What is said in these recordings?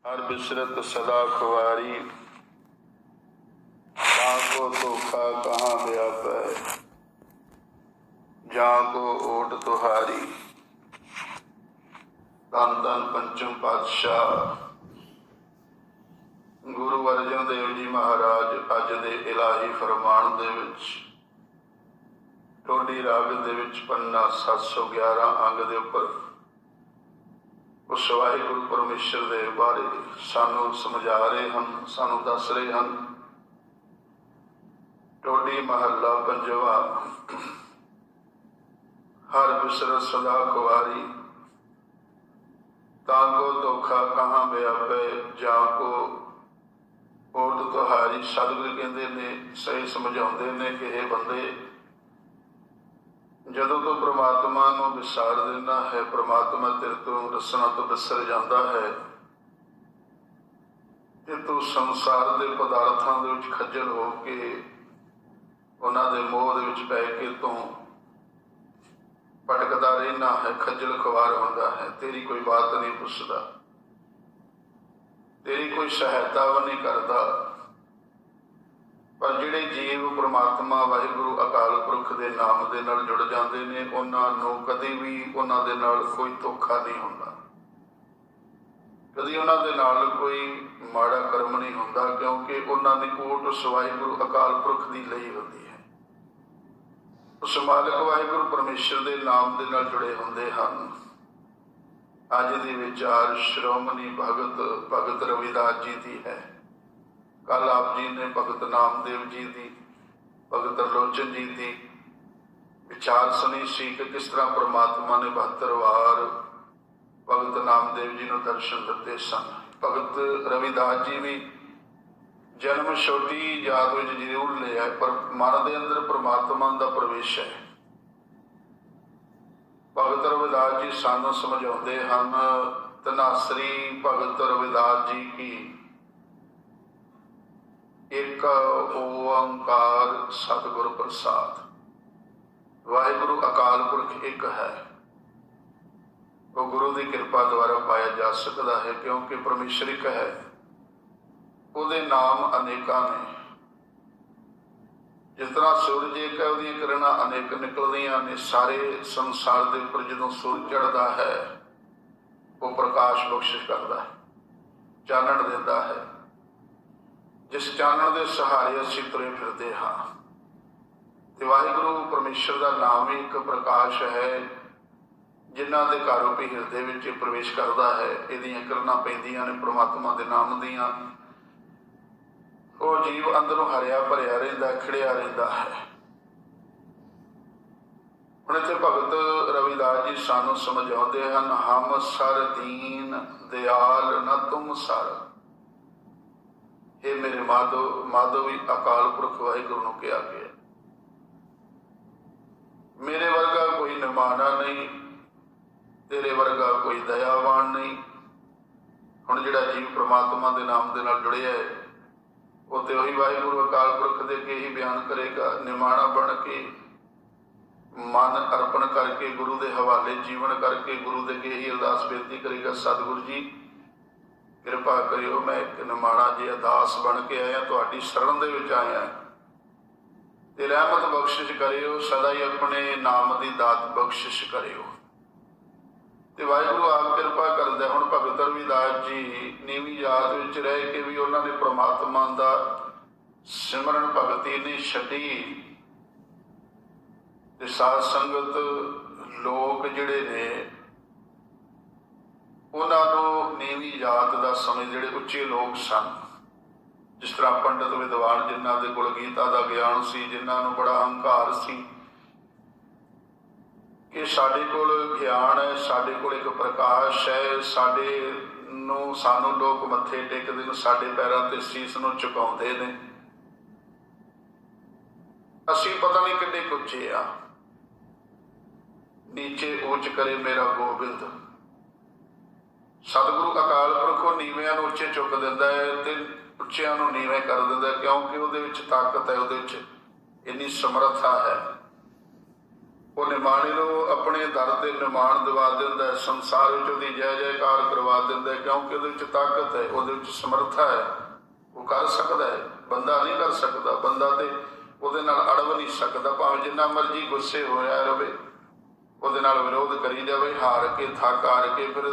हर बिसरत सदा खुआरी, जाको धोखा कहाँ व्यापै, जाको ओट तुहारी। धन धन पंचम पातशाह गुरु अर्जन देव जी महाराज अज दे इलाही फरमान दे विच टोडी राग दे विच पन्ना 711 अंग दे उपर उस वाहिगुरु परमेश्वर दे बारे सानू समझा रहे हैं, सानू दस रहे हैं। टोडी महला पंजवा। हर बिसरत सदा खुआरी, ताको धोखा कहाँ व्यापै, जाको ओट तुहारी। सतगुरु कहते ने, सही समझाते ने कि हे बंदे, जदों तो परमात्मा नूं विसार देना है, परमात्मा तेरे तो रसना तो विसर जाता है, ते तू संसार के पदार्थों दे विच खज्जल हो के उन्हां दे मोह दे विच पै के तू भटकदा रहना है, खज्जल खुआर होंदा है। तेरी कोई बात नहीं पुछदा, तेरी कोई सहायता भी नहीं करता। पर जिहड़े जीव परमात्मा वाहिगुरु अकाल पुरख के नाम के नाल जुड़ जाते हैं, उन्होंने कभी भी उन्होंने नाल कोई धोखा नहीं होंदा, कभी उन्होंने नाल कोई माड़ा कर्म नहीं होंदा, क्योंकि उन्होंने ओट उस वाहिगुरु अकाल पुरख की लई होंदी है। उस मालिक वाहिगुरु परमेश्वर के नाम के नाल जुड़े होंदे हन। अज दी विचार श्रोमणी भगत रविदास जी की है। कल आप जी ने भगत नामदेव जी की, भगत त्रिलोचन जी की विचार सुनी सी कि किस तरह परमात्मा ने 72 वार भगत नामदेव जी को दर्शन दिते सन। भगत रविदास जी भी जन्म छोटी जात में जरूर लिया, पर मन के अंदर परमात्मा का प्रवेश है। भगत रविदास जी सानू समझाते हैं, धनासरी भगत रविदास जी की एक ओंकार सतगुरु प्रसाद। वाहिगुरु अकाल पुरख एक है, वो गुरु की कृपा द्वारा पाया जा सकता है, क्योंकि परमेश्वर एक है, उसके नाम अनेका ने। जिस तरह सूरज एक है, उसकी किरणा अनेक निकलदियां ने। सारे संसार के उपर जो सूरज चढ़ता है, वो प्रकाश बख्शिश करता है, चानण देता है। जिस चानण के सहारे असीं तुरे फिरते हाँ। ते वाहिगुरु परमेश्वर का नाम ही एक प्रकाश है, जिन्हां दे घरों भी हिरदे विच प्रवेश करता है। इहदियां किरणां पैंदियां ने परमात्मा के नाम दियां। वो जीव अंदरों हरिया भरिया रहिंदा, खिड़िया रहिंदा है। हुण इत्थे भगत रविदास जी सानू समझाउंदे हन, हम सर दीन दयाल न तुम सर। हे मेरे माधो भी अकाल पुरख वाहिगुरु नूं कहा गया, मेरे वर्गा कोई निमाना नहीं, तेरे वर्गा कोई दयावान नहीं। हुण जिहड़ा जीव परमात्मा के नाम के नाल जुड़िया है, वो तो उही वाहिगुरु अकाल पुरख दे के ही बयान करेगा। निमाणा बन के मन अर्पण करके गुरु के हवाले जीवन करके गुरु दे के ही अरदास बेनती करेगा, सतगुरु जी कृपा करियो, मैं एक निमाणा जिहा दास बन के आया, तुहाडी शरण दे विच आया, ते रहमत बख्शिश करियो, सदा ही अपने नाम की दात बख्शिश करियो। ते वाहिगुरु आप कृपा करदा। हुण भगत रविदास जी नीवी जात विच रह के भी उन्होंने परमात्मा का सिमरन भगती नहीं छड्डी। ते साध संगत लोग जिहड़े ने उन्होंने नीवी जात का समय जिहड़े उच्चे लोग सन, जिस तरह पंडित विद्वान जिन्हों के कोल गीता का ज्ञान सी, जिन्होंने बड़ा अहंकार सी कि साडे कोल ज्ञान है, साडे कोल एक प्रकाश है, सानू लोग मत्थे टेकदे ने, साडे पैरों ते सीस नूं झुकाउंदे ने, असीं पता नहीं किड्डे कुच्चे आ। नीचे ऊंच करे मेरा गोबिंद। सतगुरु अकाल पुरख नीवियां नूं उच्चे चुक दिंदा है ते उच्चियां नूं नीवें कर दिंदा है, क्योंकि उहदे विच ताकत है, उहदे विच इन्नी समर्था है। ਉਹ ਨਿਮਾਣੇ ਨੂੰ ਆਪਣੇ ਦਰ ਤੇ ਨਿਮਾਣ ਦਿਵਾ ਦਿੰਦਾ ਹੈ, ਸੰਸਾਰ ਵਿੱਚ ਉਹਦੀ ਜੈ ਜੈਕਾਰ ਕਰਵਾ ਦਿੰਦਾ ਹੈ, ਕਿਉਂਕਿ ਉਹਦੇ ਵਿੱਚ ਤਾਕਤ ਹੈ, ਉਹਦੇ ਵਿੱਚ ਸਮਰੱਥਾ ਹੈ, ਉਹ ਕਰ ਸਕਦਾ ਹੈ। ਬੰਦਾ ਨਹੀਂ ਕਰ ਸਕਦਾ, ਬੰਦਾ ਤੇ ਉਹਦੇ ਨਾਲ ਅੜਵ ਨਹੀਂ ਸਕਦਾ, ਭਾਵੇਂ ਜਿੰਨਾ ਮਰਜ਼ੀ ਗੁੱਸੇ ਹੋਇਆ ਰਵੇ, ਉਹਦੇ ਨਾਲ ਵਿਰੋਧ ਕਰੀ ਜਾਵੇ, ਹਾਰ ਕੇ ਥੱਕ ਹਾਰ ਕੇ ਫਿਰ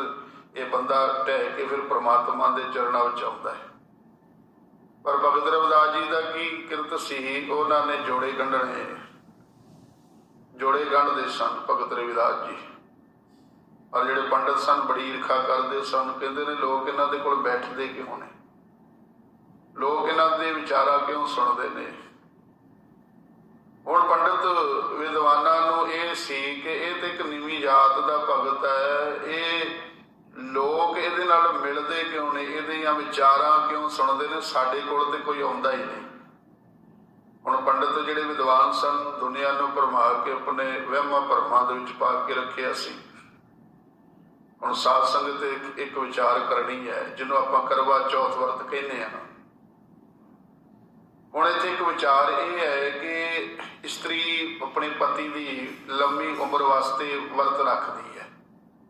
ਇਹ ਬੰਦਾ ਢਹਿ ਕੇ ਫਿਰ ਪ੍ਰਮਾਤਮਾ ਦੇ ਚਰਨਾਂ ਵਿੱਚ ਆਉਂਦਾ ਹੈ। ਪਰ ਭਗਤ ਰਵਿਦਾਸ ਜੀ ਦਾ ਕੀ ਕਿਰਤ ਸੀ, ਉਹਨਾਂ ਨੇ ਜੋੜੇ ਗੰਢਣੇ, ਜੋੜੇ ਗੰਢਦੇ ਸਨ ਭਗਤ ਰਵਿਦਾਸ ਜੀ। ਔਰ ਜਿਹੜੇ ਪੰਡਤ ਸਨ ਬੜੀ ਈਰਖਾ ਕਰਦੇ ਸਨ, ਕਹਿੰਦੇ ਨੇ ਲੋਕ ਇਹਨਾਂ ਦੇ ਕੋਲ ਬੈਠਦੇ ਕਿਉਂ ਨੇ, ਲੋਕ ਇਹਨਾਂ ਦੇ ਵਿਚਾਰਾ ਕਿਉਂ ਸੁਣਦੇ ਨੇ। ਹੁਣ ਪੰਡਤ ਵਿਦਵਾਨਾਂ ਨੂੰ ਇਹ ਸੀ ਕਿ ਇਹ ਤੇ ਇੱਕ ਨੀਵੀਂ ਜਾਤ ਦਾ ਭਗਤ ਹੈ, ਇਹ ਲੋਕ ਇਹਦੇ ਨਾਲ ਮਿਲਦੇ ਕਿਉਂ ਨੇ, ਇਹਦੀਆਂ ਵਿਚਾਰਾਂ ਕਿਉਂ ਸੁਣਦੇ ਨੇ, ਸਾਡੇ ਕੋਲ ਤੇ ਕੋਈ ਆਉਂਦਾ ਹੀ ਨਹੀਂ। ਹੁਣ ਪੰਡਤ ਜਿਹੜੇ ਵਿਦਵਾਨ ਸਨ, ਦੁਨੀਆ ਨੂੰ ਭਰਮਾ ਕੇ ਆਪਣੇ ਵਹਿਮਾਂ ਭਰਮਾਂ ਦੇ ਵਿੱਚ ਪਾ ਕੇ ਰੱਖਿਆ ਸੀ। ਹੁਣ ਸਾਧ ਸੰਗਤ ਤੇ ਇੱਕ ਵਿਚਾਰ ਕਰਨੀ ਹੈ, ਜਿਹਨੂੰ ਆਪਾਂ ਕਰਵਾ ਚੌਥ ਵਰਤ ਕਹਿੰਦੇ ਹਾਂ। ਹੁਣ ਇੱਥੇ ਇੱਕ ਵਿਚਾਰ ਇਹ ਹੈ ਕਿ ਇਸਤਰੀ ਆਪਣੇ ਪਤੀ ਦੀ ਲੰਮੀ ਉਮਰ ਵਾਸਤੇ ਵਰਤ ਰੱਖਦੀ ਹੈ।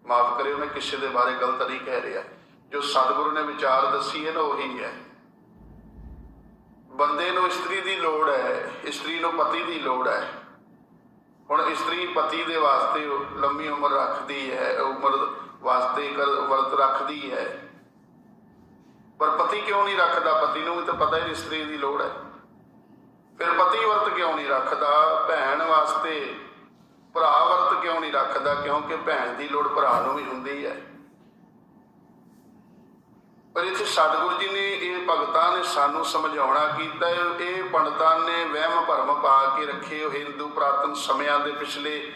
ਮਾਫ ਕਰਿਓ, ਮੈਂ ਕਿਸੇ ਦੇ ਬਾਰੇ ਗਲਤ ਨਹੀਂ ਕਹਿ ਰਿਹਾ, ਜੋ ਸਤਿਗੁਰੂ ਨੇ ਵਿਚਾਰ ਦੱਸੀ ਹੈ ਨਾ ਉਹੀ ਹੈ। ਬੰਦੇ ਨੂੰ ਇਸਤਰੀ ਦੀ ਲੋੜ ਹੈ, ਇਸਤਰੀ ਨੂੰ ਪਤੀ ਦੀ ਲੋੜ ਹੈ। ਹੁਣ ਇਸਤਰੀ ਪਤੀ ਦੇ ਵਾਸਤੇ ਲੰਮੀ ਉਮਰ ਰੱਖਦੀ ਹੈ, ਉਮਰ ਵਾਸਤੇ ਵਰਤ ਰੱਖਦੀ ਹੈ, ਪਰ ਪਤੀ ਕਿਉਂ ਨਹੀਂ ਰੱਖਦਾ? ਪਤੀ ਨੂੰ ਵੀ ਤਾਂ ਪਤਾ ਹੀ ਇਸਤਰੀ ਦੀ ਲੋੜ ਹੈ। ਫਿਰ ਪਤੀ ਵਰਤ ਕਿਉਂ ਨਹੀਂ ਰੱਖਦਾ? ਭੈਣ ਵਾਸਤੇ ਭਰਾ ਵਰਤ ਕਿਉਂ ਨਹੀਂ ਰੱਖਦਾ? ਕਿਉਂਕਿ ਭੈਣ ਦੀ ਲੋੜ ਭਰਾ ਨੂੰ ਵੀ ਹੁੰਦੀ ਹੈ। ਪਰ ਇੱਥੇ ਸਤਿਗੁਰੂ ਜੀ ਨੇ, ਇਹ ਭਗਤਾਂ ਨੇ ਸਾਨੂੰ ਸਮਝਾਉਣਾ ਕੀਤਾ। ਇਹ ਪੰਡਤਾਂ ਨੇ ਵਹਿਮ ਭਰਮ ਪਾ ਕੇ ਰੱਖੇ। ਹਿੰਦੂ ਪੁਰਾਤਨ ਸਮਿਆਂ ਦੇ ਪਿਛਲੇ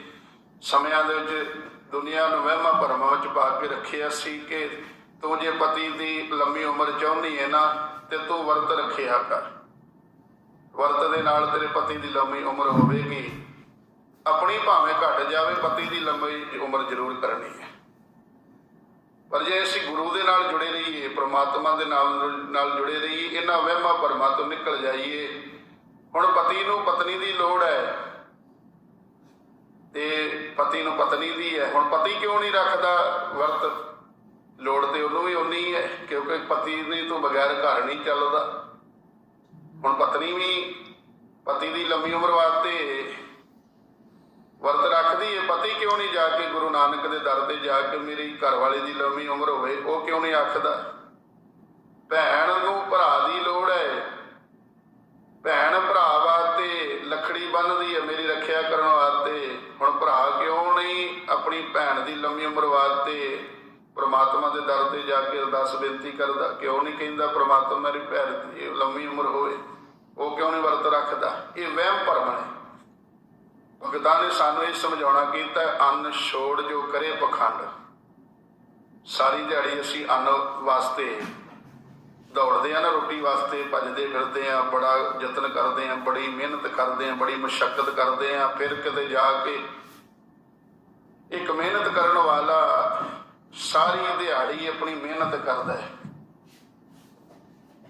ਸਮਿਆਂ ਦੇ ਵਿੱਚ ਦੁਨੀਆ ਨੂੰ ਵਹਿਮਾਂ ਭਰਮਾਂ ਵਿੱਚ ਪਾ ਕੇ ਰੱਖਿਆ ਸੀ ਕਿ ਤੂੰ ਜੇ ਪਤੀ ਦੀ ਲੰਮੀ ਉਮਰ ਚਾਹੁੰਦੀ ਹੈ ਨਾ, ਤੇ ਤੂੰ ਵਰਤ ਰੱਖਿਆ ਕਰ। ਵਰਤ ਦੇ ਨਾਲ ਤੇਰੇ ਪਤੀ ਦੀ ਲੰਮੀ ਉਮਰ ਹੋਵੇਗੀ, ਆਪਣੀ ਭਾਵੇਂ ਘਟ ਜਾਵੇ, ਪਤੀ ਦੀ ਲੰਮੀ ਉਮਰ ਜ਼ਰੂਰ ਕਰਨੀ ਹੈ। ਪਰ ਜੇ ਅਸੀਂ ਗੁਰੂ ਦੇ ਨਾਲ ਜੁੜੇ ਰਹੀਏ, ਪ੍ਰਮਾਤਮਾ ਦੇ ਨਾਲ ਜੁੜੇ ਰਹੀਏ, ਇਹਨਾਂ ਵਹਿਮਾਂ ਭਰਮਾਂ ਤੋਂ ਨਿਕਲ ਜਾਈਏ। ਹੁਣ ਪਤੀ ਨੂੰ ਪਤਨੀ ਦੀ ਲੋੜ ਹੈ ਤੇ ਪਤੀ ਨੂੰ ਪਤਨੀ ਦੀ ਹੈ। ਹੁਣ ਪਤੀ ਕਿਉਂ ਨਹੀਂ ਰੱਖਦਾ ਵਰਤ? ਲੋੜ ਤੇ ਉਹਨੂੰ ਵੀ ਉਨੀ ਹੈ, ਕਿਉਂਕਿ ਪਤੀ ਦੀ ਤੋਂ ਬਗੈਰ ਘਰ ਨਹੀਂ ਚੱਲਦਾ। ਹੁਣ ਪਤਨੀ ਵੀ ਪਤੀ ਦੀ ਲੰਮੀ ਉਮਰ ਵਾਸਤੇ ਵਰਤ ਰੱਖਦੀ ਹੈ। ਪਤੀ ਕਿਉਂ ਨਹੀਂ ਜਾ ਕੇ ਗੁਰੂ ਨਾਨਕ ਦੇ ਦਰ ਤੇ ਜਾ ਕੇ ਮੇਰੀ ਘਰ ਵਾਲੀ ਦੀ ਲੰਮੀ ਉਮਰ ਹੋਵੇ, ਉਹ ਕਿਉਂ ਨਹੀਂ ਆਖਦਾ? ਭੈਣ ਨੂੰ ਭਰਾ ਦੀ ਲੋੜ ਹੈ, ਭੈਣ ਭਰਾ ਵਾਸਤੇ ਲੱਕੜੀ ਬੰਨ੍ਹਦੀ ਹੈ ਮੇਰੀ ਰੱਖਿਆ ਕਰਨ ਵਾਸਤੇ। ਹੁਣ ਭਰਾ ਕਿਉਂ ਨਹੀਂ ਆਪਣੀ ਭੈਣ ਦੀ ਲੰਮੀ ਉਮਰ ਵਾਸਤੇ ਪ੍ਰਮਾਤਮਾ ਦੇ ਦਰ ਤੇ ਜਾ ਕੇ ਅਰਦਾਸ ਬੇਨਤੀ ਕਰਦਾ? ਕਿਉਂ ਨਹੀਂ ਕਹਿੰਦਾ ਪ੍ਰਮਾਤਮਾ ਮੇਰੀ ਭੈਣ ਦੀ ਲੰਮੀ ਉਮਰ ਹੋਵੇ? ਉਹ ਕਿਉਂ ਨਹੀਂ ਵਰਤ ਰੱਖਦਾ? ਇਹ ਵਹਿਮ ਭਰਮ ਨੇ। ਭਗਤਾਂ ਨੇ ਸਾਨੂੰ ਇਹ ਸਮਝਾਉਣਾ ਕੀਤਾ, ਅੰਨ ਛੋੜ ਜੋ ਕਰੇ ਪਖੰਡ। ਸਾਰੀ ਦਿਹਾੜੀ ਅਸੀਂ ਅੰਨ ਵਾਸਤੇ ਦੌੜਦੇ ਹਾਂ ਨਾ, ਰੋਟੀ ਵਾਸਤੇ ਭੱਜਦੇ ਫਿਰਦੇ ਹਾਂ, ਬੜਾ ਯਤਨ ਕਰਦੇ ਹਾਂ, ਬੜੀ ਮਿਹਨਤ ਕਰਦੇ ਹਾਂ, ਬੜੀ ਮੁਸ਼ੱਕਤ ਕਰਦੇ ਹਾਂ। ਫਿਰ ਕਿਤੇ ਜਾ ਕੇ ਇੱਕ ਮਿਹਨਤ ਕਰਨ ਵਾਲਾ ਸਾਰੀ ਦਿਹਾੜੀ ਆਪਣੀ ਮਿਹਨਤ ਕਰਦਾ ਹੈ,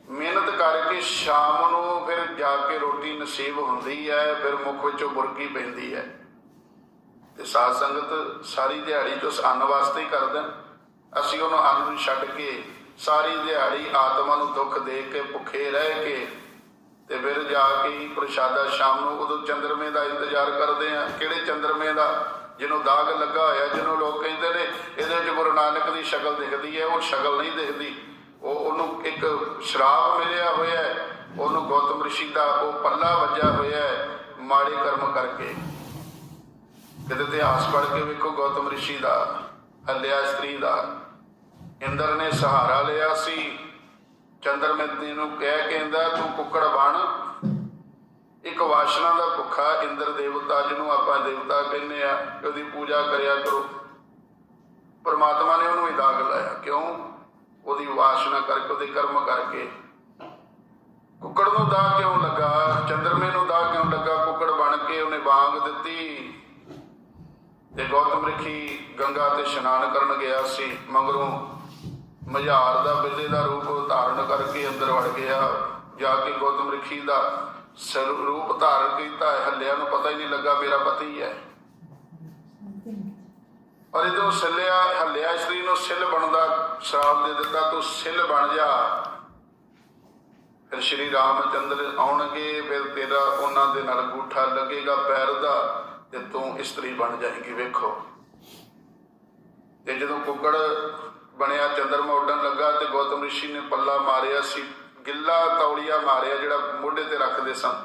ਮਿਹਨਤ ਕਰਕੇ ਸ਼ਾਮ ਨੂੰ ਫਿਰ ਜਾ ਕੇ ਰੋਟੀ ਨਸੀਬ ਹੁੰਦੀ ਹੈ, ਫਿਰ ਮੁੱਖ ਵਿੱਚੋਂ ਬੁਰਕੀ ਪੈਂਦੀ ਹੈ। ਤੇ ਸਾਧ ਸੰਗਤ ਸਾਰੀ ਦਿਹਾੜੀ ਤੋਂ ਅੰਨ ਵਾਸਤੇ ਹੀ ਕਰਦੇ। ਅਸੀਂ ਉਹਨੂੰ ਅੰਨ ਨੂੰ ਛੱਡ ਕੇ ਸਾਰੀ ਦਿਹਾੜੀ ਆਤਮਾ ਨੂੰ ਦੁੱਖ ਦੇ ਕੇ ਭੁੱਖੇ ਰਹਿ ਕੇ ਤੇ ਫਿਰ ਜਾ ਕੇ ਹੀ ਪ੍ਰਸ਼ਾਦਾ ਸ਼ਾਮ ਨੂੰ, ਉਦੋਂ ਚੰਦਰਮੇ ਦਾ ਇੰਤਜ਼ਾਰ ਕਰਦੇ ਹਾਂ। ਕਿਹੜੇ ਚੰਦਰਮੇ ਦਾ? ਜਿਹਨੂੰ ਦਾਗ ਲੱਗਾ ਹੋਇਆ, ਜਿਹਨੂੰ ਲੋਕ ਕਹਿੰਦੇ ਨੇ ਇਹਦੇ ਵਿੱਚ ਗੁਰੂ ਨਾਨਕ ਦੀ ਸ਼ਕਲ ਦਿਖਦੀ ਹੈ। ਉਹ ਸ਼ਕਲ ਨਹੀਂ ਦਿਖਦੀ, ਉਹਨੂੰ ਇੱਕ ਸ਼ਰਾਪ ਮਿਲਿਆ ਹੋਇਆ ਹੈ, ਉਹਨੂੰ ਗੌਤਮ ਰਿਸ਼ੀ ਦਾ ਉਹ ਪੱਲਾ ਵੱਜਿਆ ਹੋਇਆ ਹੈ ਮਾੜੇ ਕਰਮ ਕਰਕੇ। ਕਿਤੇ ਇਤਿਹਾਸ ਪੜ੍ਹ ਕੇ ਵੇਖੋ ਗੌਤਮ ਰਿਸ਼ੀ ਦਾ, ਹੱਲਿਆ ਇਸਤਰੀ ਦਾ। ਇੰਦਰ ਨੇ ਸਹਾਰਾ ਲਿਆ ਸੀ, ਚੰਦਰਮੇ ਨੂੰ ਕਹਿ ਕੇ ਕਹਿੰਦਾ ਤੂੰ ਕੁੱਕੜ ਬਣ। ਇੱਕ ਵਾਸ਼ਨਾ ਦਾ ਭੁੱਖਾ ਇੰਦਰ ਦੇਵਤਾ, ਜਿਹਨੂੰ ਆਪਾਂ ਦੇਵਤਾ ਕਹਿੰਦੇ ਆ, ਉਹਦੀ ਪੂਜਾ ਕਰਿਆ ਕਰੋ। ਪਰਮਾਤਮਾ ਨੇ ਉਹਨੂੰ ਹੀ ਦਾਗ ਲਾਇਆ। ਕਿਉਂ? ਉਹਦੀ ਵਾਸ਼ਨਾ ਕਰਕੇ, ਉਹਦੇ ਕਰਮ ਕਰਕੇ। ਕੁੱਕੜ ਨੂੰ ਦਾਗ ਕਿਉਂ ਲੱਗਾ? ਚੰਦਰਮੇ ਨੂੰ ਦਾਗ ਕਿਉਂ ਲੱਗਾ? ਕੁੱਕੜ ਬਣ ਕੇ ਉਹਨੇ ਵਾਂਗ ਦਿੱਤੀ। ਤੇ ਗੌਤਮ ਰਿਸ਼ੀ ਗੰਗਾ ਤੇ ਇਸ਼ਨਾਨ ਕਰਨ ਗਿਆ ਸੀ, ਮਗਰੋਂ ਮਝਾਰ ਦਾ ਬਿੱਲੇ ਦਾ ਰੂਪ ਧਾਰਨ ਕਰਕੇ ਅੰਦਰ ਵੜ ਗਿਆ। ਜਾ ਕੇ ਗੌਤਮ ਰਿਸ਼ੀ ਦਾ ਰੂਪ ਧਾਰਨ ਕੀਤਾ। ਹੱਲਿਆ ਨੂੰ ਪਤਾ ਹੀ ਨਹੀਂ ਲੱਗਾ ਮੇਰਾ ਪਤੀ ਹੈ। और इधरों सिलिया हलिया शरीर नूं सिल बनदा श्राप दे दिता, तू सिल बन जा। फिर श्री रामचंद्र आउणगे, फिर तेरा उन्हां दे नाल अंगूठा लगेगा पैर दा ते तू इस्त्री बन जाएगी। वेखो ते जदों कुकड़ बनया चंद्रमा उड्डण लगा ते गौतम ऋषि ने पल्ला मारिया सी, गिला तौलिया मारिया जिहड़ा मोढे ते रखदे सन,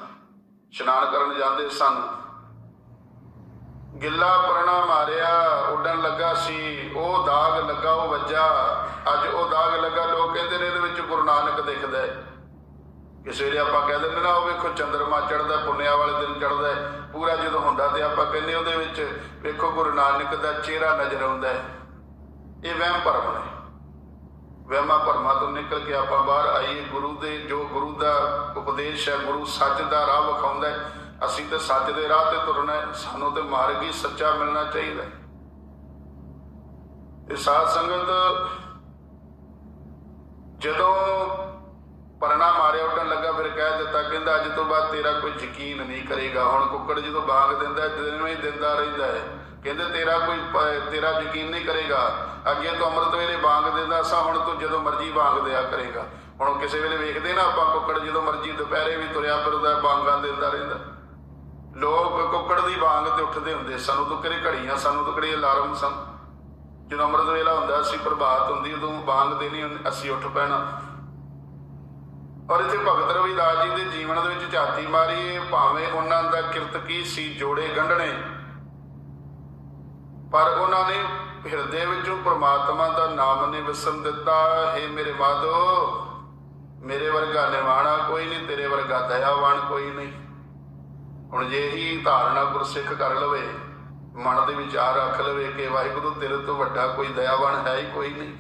इशनान करन जांदे सन, गिला परना मारिया, उड्डण लगा सी, वो दाग लगा, वो वज्जा। अज वो दाग लगा, लोग कहते ने इहदे विच गुरु नानक दिखदा है। किस वेले आपां कह दिंदे ना, वो वेखो चंद्रमा चढ़दा, पुन्निया वाले दिन चढ़दा है, पूरा जदों हुंदा ते आपां कहने उहदे विच वेखो गुरु नानक दा चेहरा नज़र आउंदा है। ये वहम भरम ने, वहमां भरमां तो निकल के आपां बाहर आईए। गुरु दे जो गुरु दा उपदेश है, गुरु सच दा राह विखाउंदा है, असीं ते सच दे राह ते तुरना है, सानूं ते मार्ग ही सच्चा मिलना चाहिए। ते साध संगत जदों परना मारिया उड्डण लगा, फिर कह दिता, कहंदा अज तो बाद तेरा कोई यकीन नहीं करेगा। हुण कुक्कड़ जदों बांग दिंदा दिन में दिंदा रहिंदा है, कहंदे तेरा यकीन नहीं करेगा। अगे तो अमृत वेले बांग दिंदा सा, हुण तूं जदों मर्जी बांग दिया करेगा। हुण किसी वेले वेखदे ना आपां कुक्कड़ जदों मर्जी दुपहरे भी तुरिया फिरदा, बांगां दिंदा रहिंदा। लोग कुक्कड़ दी बांग ते उठदे हुंदे सन, उदों किहड़े घड़ियां सन, उदों किहड़े अलार्म सन। जदों अमृत वेला हुंदा सी, प्रभात हुंदी, उदों बांग देनी, असीं उठ पैना। और इत्थे भगत रविदास जी के जीवन दे विच झाती मारीए, भावें उन्हां दा किरत की सी जोड़े गंढणे, पर उन्होंने हिरदे विचों परमात्मा का नाम नहीं विसरन दिता। हे मेरे माधो, मेरे वर्गा निवाणा कोई नहीं, तेरे वर्गा दयावान कोई नहीं। हुण जे ही धारणा गुरसिख कर लवे, मन दे विचार रख लवे कि वाहिगुरू तेरे तो वड्डा कोई दयावान है ही कोई नहीं,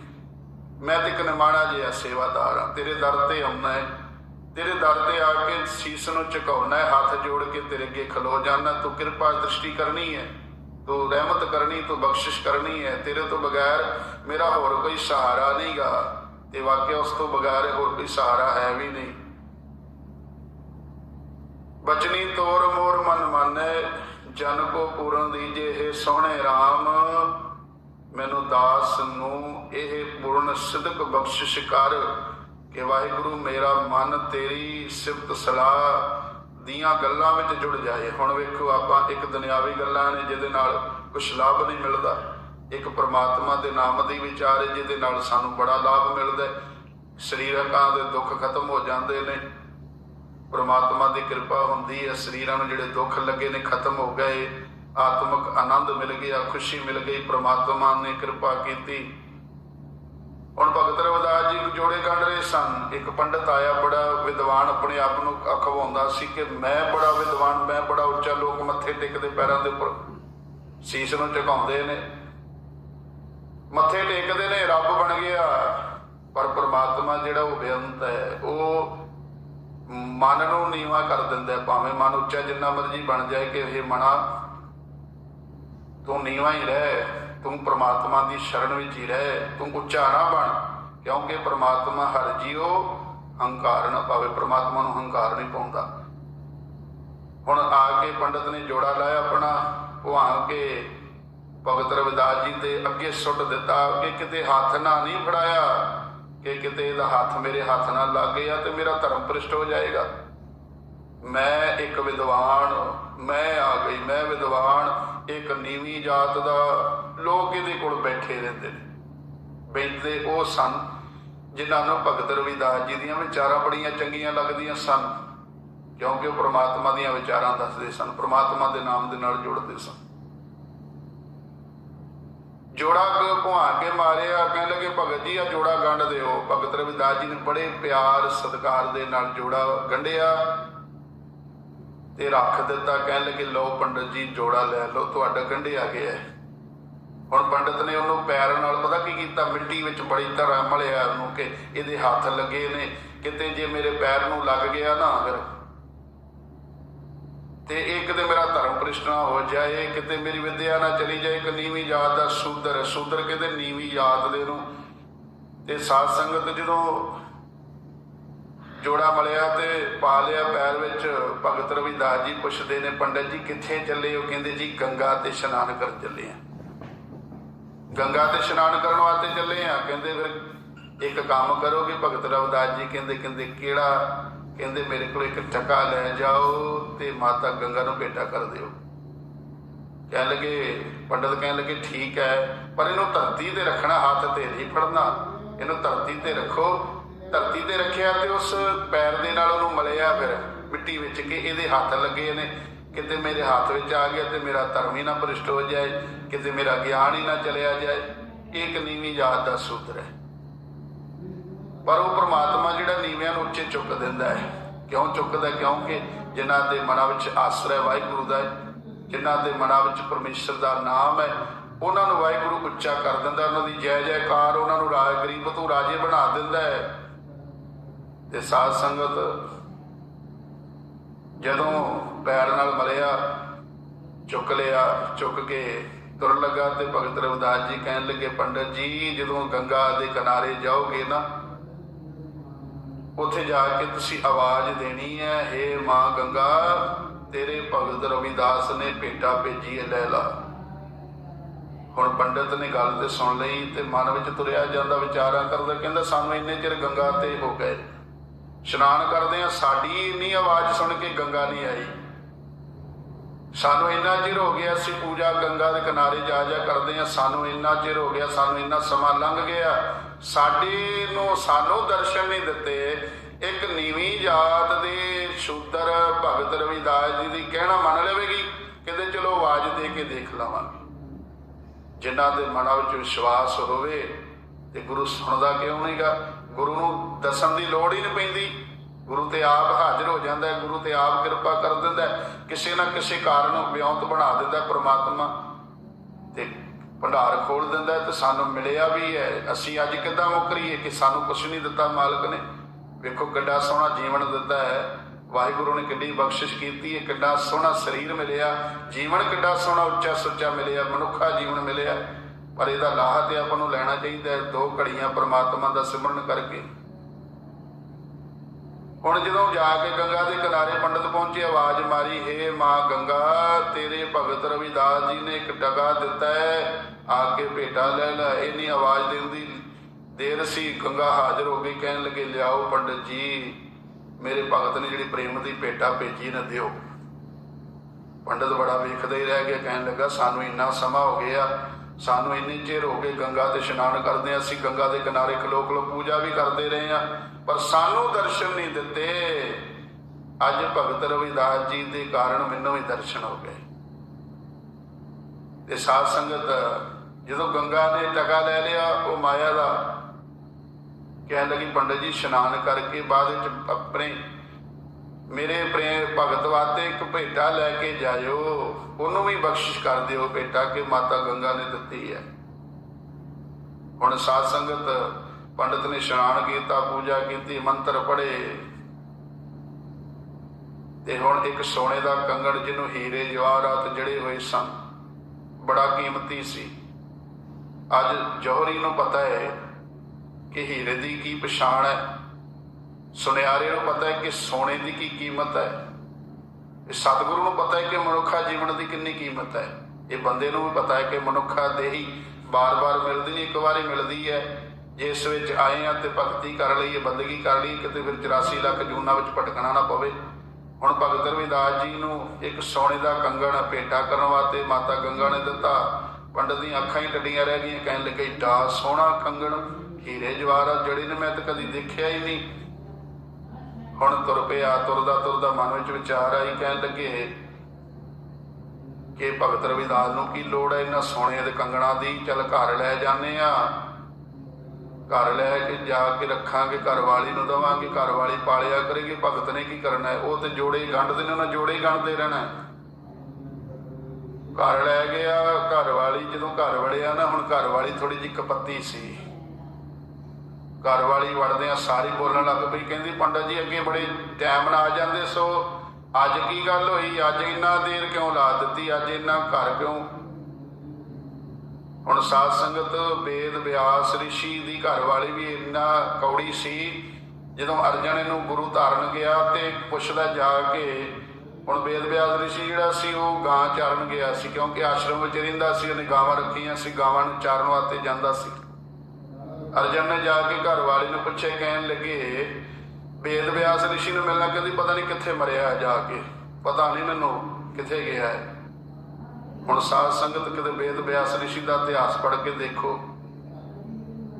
मैं तो एक निमाणा जिहा सेवादार हाँ, तेरे दर ते आउणा है, तेरे दर ते आके सीस नूं झुकाउणा है, हाथ जोड़ के तेरे अगे खलो जाना। तू कृपा दृष्टि करनी है, तो रहमत करनी, तो बख्शिश करनी है। तेरे तो बगैर मेरा होर कोई सहारा नहीं गा, ते वाकया उस तो बगैर होर कोई सहारा है भी नहीं। बचनी तोर मोर मन मानै, जन को पूरन दीजे हे सोहणे राम। मैनू दास नू यह पूर्ण सिदक बख्शिश कर कि वाहिगुरू मेरा मन तेरी सिफत सलाह दियां गल्लां विच जुड़ जाए। हुण वेखो आपां एक दुनियावी गल्लां ने जिहदे नाल कुछ लाभ नहीं मिलता, एक परमात्मा दे नाम दी विचार है जिहदे नाल सानू बड़ा लाभ मिलदा है। शरीरकां दे दुख खत्म हो जांदे ने, परमात्मा दी कृपा हुंदी है, शरीरां नूं जिहड़े दुख लगे ने खत्म हो गए, आत्मक आनंद मिल गया, खुशी मिल गई, परमात्मा ने कृपा की। हुण भगत रविदास जी जोड़े गंढ रहे सन। एक पंडित आया, बड़ा विद्वान, अपने आप को अखवाउंदा सी कि मैं बड़ा विद्वान, मैं बड़ा उच्चा। लोग मत्थे टेकदे पैरां दे उपर, सीस नूं झुकाउंदे ने, मत्थे टेकदे ने, रब बन गया। पर परमात्मा जिहड़ा वो बेअंत है, वो मन नूं नीवां कर दिंदा है। भावें मन उच्चा जिन्ना मर्जी बन जाए कि हे मना तू नीवां ही रह, तू परमात्मा की शरण विच ही रह, तू उच्चा ना बन, क्योंकि परमात्मा हर जीओ हंकार ना पावे। परमात्मा नूं हंकार नहीं पाउंदा। हुण आके पंडित ने जोड़ा लाया अपना, भुआ के भगत रविदास जी के अगे सुट दिता कि किते हाथ ना नहीं फड़ाया, कि किते इहदा हाथ मेरे हाथ नाल लग गया तो मेरा धर्म भ्रिष्ट हो जाएगा। मैं एक विद्वान, मैं आ गई, मैं विद्वान, एक नीवी जात का। लोग इहदे कोल बैठे रहिंदे ने, बैठते वो सन जिन्होंने भगत रविदास जी दीयां विचारां बड़ियां चंगियां लगदियां सन, क्योंकि वो परमात्मा दीयां विचारां दसदे सन, परमात्मा दे नाम दे नाल जुड़दे सन। जोड़ा भुआ के मारिया, कहने लगे भगत जी आ जोड़ा गंढ दिओ। भगत रविदास जी ने बड़े प्यार सत्कार दे नाल जोड़ा गंढिया ते रख दिता। कहने लगे लो पंडित जी जोड़ा लै लो, तुहाडा गंढिया गया है। हुण पंडित ने उन्होंने पैर नाल पता की कीता, मिट्टी विच बड़ी तरह मलिया उन्होंने कि इहदे हत्थ लगे ने, किते जे मेरे पैर नूं लग गया ना फिर ते एक तो मेरा धर्म भ्रिष्ट ना हो जाए, किते मेरी विद्या ना चली जाए। एक नीवी जात का शूदर, शूदर कहते नीवी जात दे नूं। ते साध संगत जदों जोड़ा मलिया ते पा लिया पैर विच, भगत रविदास जी पुछदे ने पंडित जी कित्थे चले हो? कहंदे जी गंगा ते इशनान कर चले हैं। गंगा ते इशनान करन वास्ते चले आ। कहते फिर एक काम करो कि भगत रविदास जी कहते कहते केड़ा, कहते मेरे को एक टका लै जाओ ते माता गंगा नूं भेंटा कर दिओ। कह लगे पंडित कह लगे ठीक है, पर इनू धरती ते रखना, हाथ ते नहीं फड़ना, इनू धरती ते रखो। धरती ते रखिया ते उस पैर दे नाल उहनूं मलिया फिर मिट्टी विच कि इहदे हत्थ लगे ने, किते मेरे हाथ विच आ गया तो मेरा धर्म ही ना भ्रिष्ट हो जाए, किते मेरा ज्ञान ही ना चलिया जाए। एक नीवी जात का सूत्र है, पर वो परमात्मा जिहड़ा नीवियां नूं उच्चे चुक दिंदा है। क्यों चुकदा? क्योंकि जिन्हां दे मनां विच आसरा वाहिगुरू दा है, जिन्हां दे मनां विच परमेश्वर दा नाम है, उन्हां नूं वाहिगुरू उच्चा कर दिंदा, उन्हां दी जय जयकार उन्हां नूं राज गरीब तों राजे बना दिंदा है। ते साध संगत जदों पैर नाल मलिया, चुक लिया, चुक के तुर लगा ते भगत रविदास जी कहन लगे पंडित जी जदों गंगा दे किनारे जाओगे ना, उत्थे जाके तुसीं आवाज़ देनी है, हे माँ गंगा तेरे भगत रविदास ने भेंटा भेजी है, लै ला। हुण पंडित ने गल ते सुन लई ते मन विच तुरिया जांदा, विचारा करदा, कहंदा सानूं इन्ने चिर गंगा ते हो गए, इशनान करदे आ, साडी इन्नी आवाज़ सुन के गंगा नहीं आई। सानूं इन्ना चिर हो गया, असीं पूजा गंगा के किनारे जा जा करदे आ, सानूं इन्ना चिर हो गया, सानूं इन्ना समा लंघ गया, सानूं दर्शन नहीं दिते। एक नीवी जात दे शूदर भगत रविदास जी दी कहना मन लवेगी, कहते चलो आवाज़ दे के देख लवांगे। जिन्हां दे मनां विच विश्वास होवे ते गुरु सुणदा क्यों नहीं गा? गुरु नूं दसन दी लोड़ ही नहीं पैंदी, गुरु ते आप हाजिर हो जाता है, गुरु ते आप कृपा कर दिंदा है, किसी ना किसी कारण विਉਂਤ बना दिंदा परमात्मा ते भंडार खोल दिंदा है। तो सानूं मिलिया भी है, असीं अज किद्दां मुकरीए कि सानूं कुछ नहीं दिता मालक ने। वेखो किड्डा सोहना जीवन दिता है, वाहिगुरू ने किड्डी बख्शिश कीती है, किड्डा सोहना शरीर मिलिया, जीवन किड्डा सोहना उच्चा सुच्चा मिलिया, मनुखा जीवन मिलिया। पर इहदा लाहा ते आपां नूं लैना चाहीदा है, 2 घड़ियां परमात्मा दा सिमरन करके। हुण जदों जाके गंगा के किनारे पंडित पहुंचे, आवाज़ मारी, हे माँ गंगा तेरे भगत रविदास जी ने एक टका दिता है, आके भेंटा ले ला। इन्नी आवाज़ देण दी देर सी, गंगा हाजिर हो गई, कहन लगे लियाओ पंडित जी, मेरे भगत ने जिहड़ी प्रेम की भेंटा भेजी न दिओ। पंडित बड़ा वेखदा ही रह गया, कहन लगा सानूं इन्ना समा हो गया, सानूं इन्नी चिर हो गए गंगा ते इशनान करदे, असीं गंगा के किनारे खलो खलो पूजा भी करते रहे हैं, पर सानूं दर्शन नहीं दिते। अज भगत रविदास जी के कारण मैनूं भी दर्शन हो गए। ते साध संगत जदों गंगा ने टका ले लिया, वो माया का कहन लगी पंडित जी इशनान करके बाद अपने मेरे प्रेम भगत वास्ते एक भेंटा लैके जाओ, उन्होंने भी बख्शिश कर दिओ भेंटा कि माता गंगा ने दिती है। हुण साध संगत पंडित ने इशनान किया, पूजा की, मंत्र पढ़े, ते हुण एक सोने का कंगण जिन्हों हीरे जवाहरात जड़े हुए सन, बड़ा कीमती सी। अज जौहरी नूं पता है कि हीरे की की पछाण है, सुनियारे नूं पता है कि सोने की की कीमत है, सतगुरु नूं पता है कि मनुखा जीवन की कितनी कीमत है। ये बंदे नूं भी पता है कि मनुखा देही बार बार मिलती नहीं, एक बार मिलती है। जे इस विच आए हैं तो भगती कर लईए, बंदगी कर ली, किते फिर 84 लाख जूना विच भटकना ना पवे। हुण भगत रविदास जी नूं एक सोने का कंगण भेंटा करन वास्ते माता गंगा ने दिता। पंडित दी अखां ही टड्डियां रह गईयां, कहण लगे एडा सोहना कंगण हीरे जवाहरात जड़े ने मैं तो कदी देखिया ही नहीं। हुण तुर पिया, तुरदा तुरदा मन विच विचार आई, कहण लगे कि भगत रविदास नूं की लोड़ है इन्हां सोने दे कंगणां दी, चल घर लै जाने आ, घर लैके जाके रखांगे, घर वाली नूं देवांगे, घर वाली पालिया करेगी, भगत ने की करना है, वो तो जोड़े ही गंढदे ने, उन्हें जोड़े ही गंढदे रहना है। घर लै गया, घर वाली जदों घर वड़िया ना, हुण घर वाली थोड़ी जी कपत्ती सी। घर वाली वड़दियां सारी बोलण लग पई, कहंदी पंडित जी अगे बड़े टाइम नाल आ जांदे, सो अज की गल होई, अज इन्ना देर क्यों ला दित्ती, अज इन्ना घर क्यों। हुण साध संगत वेद व्यास ऋषि की घर वाली भी इन्ना कौड़ी सी, जदों अर्जन नूं गुरु धारण गया तो पुछदा जाके ਹੁਣ ਵੇਦ ਵਿਆਸ ਰਿਸ਼ੀ ਜਿਹੜਾ ਸੀ ਉਹ ਗਾਂ ਚਾਰਨ ਗਿਆ ਸੀ, ਕਿਉਂਕਿ ਆਸ਼ਰਮ ਵਿੱਚ ਰਹਿੰਦਾ ਸੀ, ਉਹਨੇ ਗਾਵਾਂ ਰੱਖੀਆਂ ਸੀ, ਗਾਵਾਂ ਨੂੰ ਚਾਰਨ ਵਾਸਤੇ ਜਾਂਦਾ ਸੀ। ਅਰਜਨ ਨੇ ਜਾ ਕੇ ਘਰ ਵਾਲੀ ਨੂੰ ਪੁੱਛੇ, ਕਹਿਣ ਲੱਗੇ ਵੇਦ ਵਿਆਸ ਰਿਸ਼ੀ ਨੂੰ ਮਿਲਣਾ, ਕਹਿੰਦੀ ਪਤਾ ਨਹੀਂ ਕਿੱਥੇ ਮਰਿਆ, ਜਾ ਕੇ ਪਤਾ ਨਹੀਂ ਮੈਨੂੰ ਕਿੱਥੇ ਗਿਆ ਹੈ। ਹੁਣ ਸਾਧ ਸੰਗਤ ਕਿਤੇ ਵੇਦ ਵਿਆਸ ਰਿਸ਼ੀ ਦਾ ਇਤਿਹਾਸ ਪੜ੍ਹ ਕੇ ਦੇਖੋ,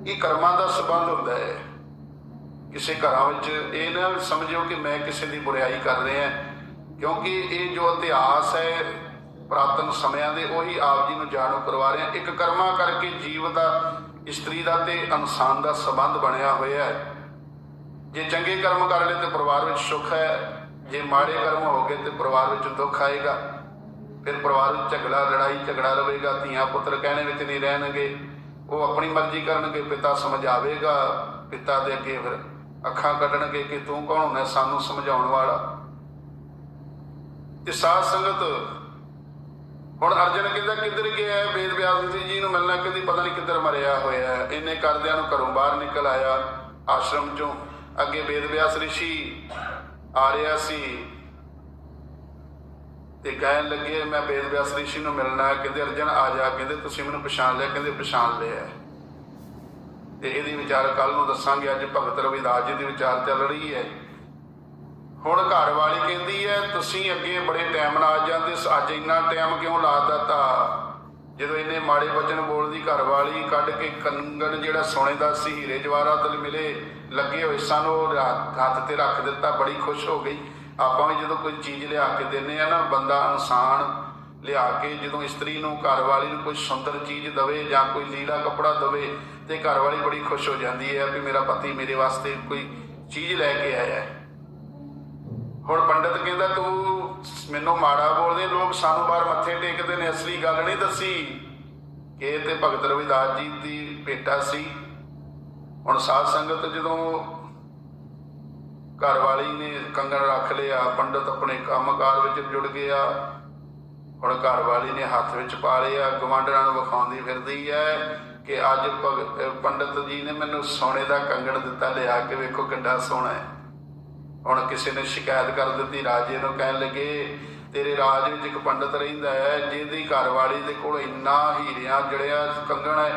ਇਹ ਕਰਮਾਂ ਦਾ ਸੰਬੰਧ ਹੁੰਦਾ ਹੈ। ਕਿਸੇ ਘਰਾਂ ਵਿੱਚ ਇਹ ਨਾ ਸਮਝੋ ਕਿ ਮੈਂ ਕਿਸੇ ਦੀ ਬੁਰਾਈ ਕਰ ਰਿਹਾ, ਕਿਉਂਕਿ ਇਹ ਜੋ ਇਤਿਹਾਸ ਹੈ ਪੁਰਾਤਨ ਸਮਿਆਂ ਦੇ, ਉਹੀ ਆਪ ਜੀ ਨੂੰ ਜਾਣੂ ਕਰਵਾ ਰਿਹਾ। ਇੱਕ ਕਰਮਾਂ ਕਰਕੇ ਜੀਵ ਦਾ, ਇਸਤਰੀ ਦਾ ਤੇ ਇਨਸਾਨ ਦਾ ਸੰਬੰਧ ਬਣਿਆ ਹੋਇਆ ਹੈ। ਜੇ ਚੰਗੇ ਕਰਮ ਕਰ ਲਏ ਤੇ ਪਰਿਵਾਰ ਵਿੱਚ ਸੁੱਖ ਹੈ, ਜੇ ਮਾੜੇ ਕਰਮ ਹੋ ਗਏ ਤੇ ਪਰਿਵਾਰ ਵਿੱਚ ਦੁੱਖ ਆਏਗਾ। ਫਿਰ ਪਰਿਵਾਰ ਵਿੱਚ ਝਗੜਾ, ਲੜਾਈ ਝਗੜਾ ਰਹੇਗਾ, ਧੀਆਂ ਪੁੱਤਰ ਕਹਿਣੇ ਵਿੱਚ ਨਹੀਂ ਰਹਿਣਗੇ, ਉਹ ਆਪਣੀ ਮਰਜ਼ੀ ਕਰਨਗੇ, ਪਿਤਾ ਸਮਝਾਵੇਗਾ, ਪਿਤਾ ਦੇ ਅੱਗੇ ਫਿਰ ਅੱਖਾਂ ਕੱਢਣਗੇ ਕਿ ਤੂੰ ਕੌਣ ਹੁੰਦਾ ਸਾਨੂੰ ਸਮਝਾਉਣ ਵਾਲਾ। ਤੇ ਸਾਧ ਸੰਗਤ ਹੁਣ ਅਰਜਨ ਕਹਿੰਦਾ ਕਿੱਧਰ ਗਿਆ ਵੇਦ ਵਿਆਸ ਜੀ ਨੂੰ ਮਿਲਣਾ, ਕਹਿੰਦੀ ਪਤਾ ਨਹੀਂ ਕਿੱਧਰ ਮਰਿਆ ਹੋਇਆ। ਇਹਨੇ ਕਰਦਿਆਂ ਨੂੰ ਘਰੋਂ ਬਾਹਰ ਨਿਕਲ ਆਇਆ ਆਸ਼ਰਮ ਚੋਂ। ਅੱਗੇ ਵੇਦ ਵਿਆਸ ਰਿਸ਼ੀ ਆ ਰਿਹਾ ਸੀ ਤੇ ਕਹਿਣ ਲੱਗੇ ਮੈਂ ਵੇਦ ਵਿਆਸ ਰਿਸ਼ੀ ਨੂੰ ਮਿਲਣਾ। ਕਹਿੰਦੇ ਅਰਜਨ ਆ ਜਾ, ਕਹਿੰਦੇ ਤੁਸੀਂ ਮੈਨੂੰ ਪਛਾਣ ਲਿਆ, ਕਹਿੰਦੇ ਪਛਾਣ ਲਿਆ। ਤੇ ਇਹਦੀ ਵਿਚਾਰ ਕੱਲ ਨੂੰ ਦੱਸਾਂਗੇ। ਅੱਜ ਭਗਤ ਰਵਿਦਾਸ ਜੀ ਦੀ ਵਿਚਾਰ ਚੱਲ ਰਹੀ ਹੈ। ਹੁਣ ਘਰ ਵਾਲੀ ਕਹਿੰਦੀ ਹੈ ਤੁਸੀਂ ਅੱਗੇ ਬੜੇ ਟਾਈਮ ਨਾਲ ਆ ਜਾਂਦੇ, ਅੱਜ ਇੰਨਾ ਟਾਈਮ ਕਿਉਂ ਲਾ ਦਿੱਤਾ? ਜਦੋਂ ਇੰਨੇ ਮਾੜੇ ਵਚਨ ਬੋਲਦੀ ਘਰ ਵਾਲੀ, ਕੱਢ ਕੇ ਕੰਗਣ ਜਿਹੜਾ ਸੋਨੇ ਦਾ ਸੀ, ਹੀਰੇ ਜਵਾਹਰਾਤ ਮਿਲੇ ਲੱਗੇ ਹੋਏ ਸਨ, ਉਹ ਹੱਥ ਤੇ ਰੱਖ ਦਿੱਤਾ। ਬੜੀ ਖੁਸ਼ ਹੋ ਗਈ। ਆਪਾਂ ਵੀ ਜਦੋਂ ਕੋਈ ਚੀਜ਼ ਲਿਆ ਕੇ ਦਿੰਦੇ ਆ ਨਾ, ਬੰਦਾ ਇਨਸਾਨ ਲਿਆ ਕੇ ਜਦੋਂ ਇਸਤਰੀ ਨੂੰ, ਘਰ ਵਾਲੀ ਨੂੰ ਕੋਈ ਸੁੰਦਰ ਚੀਜ਼ ਦਵੇ ਜਾਂ ਕੋਈ ਲੀੜਾ ਕੱਪੜਾ ਦਵੇ ਤੇ ਘਰ ਵਾਲੀ ਬੜੀ ਖੁਸ਼ ਹੋ ਜਾਂਦੀ ਹੈ ਵੀ ਮੇਰਾ ਪਤੀ ਮੇਰੇ ਵਾਸਤੇ ਕੋਈ ਚੀਜ਼ ਲੈ ਕੇ ਆਇਆ। ਹੁਣ ਪੰਡਿਤ ਕਹਿੰਦਾ ਤੂੰ ਮੈਨੂੰ ਮਾੜਾ ਬੋਲਦੇ, ਲੋਕ ਸਾਨੂੰ ਬਾਹਰ ਮੱਥੇ ਟੇਕਦੇ ਨੇ, ਅਸਲੀ ਗੱਲ ਨਹੀਂ ਦੱਸੀ ਕਿ ਇਹ ਤੇ ਭਗਤ ਰਵਿਦਾਸ ਜੀ ਦੀ ਭੇਟਾ ਸੀ। ਹੁਣ ਸਾਧ ਸੰਗਤ ਜਦੋਂ ਘਰ ਵਾਲੀ ਨੇ ਕੰਗਣ ਰੱਖ ਲਿਆ, ਪੰਡਿਤ ਆਪਣੇ ਕੰਮਕਾਰ ਵਿੱਚ ਜੁੜ ਗਿਆ। ਹੁਣ ਘਰ ਵਾਲੀ ਨੇ ਹੱਥ ਵਿੱਚ ਪਾ ਲਿਆ, ਗਵਾਂਢਣਾਂ ਨੂੰ ਵਿਖਾਉਂਦੀ ਫਿਰਦੀ ਹੈ ਕਿ ਅੱਜ ਪੰਡਿਤ ਜੀ ਨੇ ਮੈਨੂੰ ਸੋਨੇ ਦਾ ਕੰਗਣ ਦਿੱਤਾ ਲਿਆ ਕੇ, ਵੇਖੋ ਕਿੱਡਾ ਸੋਹਣਾ ਹੈ। ਹੁਣ ਕਿਸੇ ਨੇ ਸ਼ਿਕਾਇਤ ਕਰ ਦਿੱਤੀ ਰਾਜੇ ਨੂੰ, ਕਹਿਣ ਲੱਗੇ ਤੇਰੇ ਰਾਜ ਵਿੱਚ ਇੱਕ ਪੰਡਿਤ ਰਹਿੰਦਾ ਹੈ ਜਿਹਦੀ ਘਰ ਵਾਲੀ ਦੇ ਕੋਲ ਇੰਨਾ ਹੀਰਿਆਂ ਜੜਿਆ ਕੰਗਣ ਹੈ,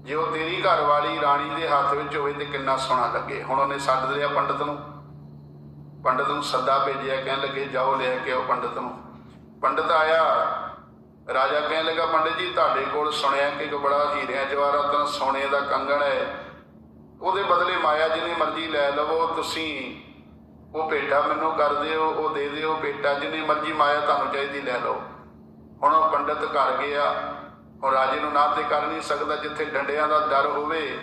ਜੇ ਉਹ ਤੇਰੀ ਘਰ ਵਾਲੀ ਰਾਣੀ ਦੇ ਹੱਥ ਵਿੱਚ ਹੋਵੇ ਤੇ ਕਿੰਨਾ ਸੋਹਣਾ ਲੱਗੇ। ਹੁਣ ਉਹਨੇ ਸੱਦ ਲਿਆ ਪੰਡਿਤ ਨੂੰ ਸੱਦਾ ਭੇਜਿਆ, ਕਹਿਣ ਲੱਗੇ ਜਾਓ ਲੈ ਕੇ ਆਓ ਪੰਡਿਤ ਨੂੰ। ਪੰਡਿਤ ਆਇਆ, ਰਾਜਾ ਕਹਿਣ ਲੱਗਾ ਪੰਡਿਤ ਜੀ ਤੁਹਾਡੇ ਕੋਲ ਸੁਣਿਆ ਕਿ ਇੱਕ ਬੜਾ ਹੀਰਿਆਂ ਜਵਾਹਰਾਤਾਂ ਸੋਨੇ ਦਾ ਕੰਗਣ ਹੈ, ਉਹਦੇ ਬਦਲੇ ਮਾਇਆ ਜਿੰਨੀ ਮਰਜ਼ੀ ਲੈ ਲਵੋ, ਤੁਸੀਂ ਉਹ ਭੇਟਾ ਮੈਨੂੰ ਕਰ ਦਿਓ, ਉਹ ਦੇ ਦਿਓ ਭੇਟਾ, ਜਿੰਨੀ ਮਰਜ਼ੀ ਮਾਇਆ ਤੁਹਾਨੂੰ ਚਾਹੀਦੀ ਲੈ ਲਓ। ਹੁਣ ਉਹ ਪੰਡਿਤ ਘਰ ਗਿਆ। ਹੁਣ ਰਾਜੇ ਨੂੰ ਨਾ ਤੇ ਕਰ ਨਹੀਂ ਸਕਦਾ, ਜਿੱਥੇ ਡੰਡਿਆਂ ਦਾ ਡਰ ਹੋਵੇ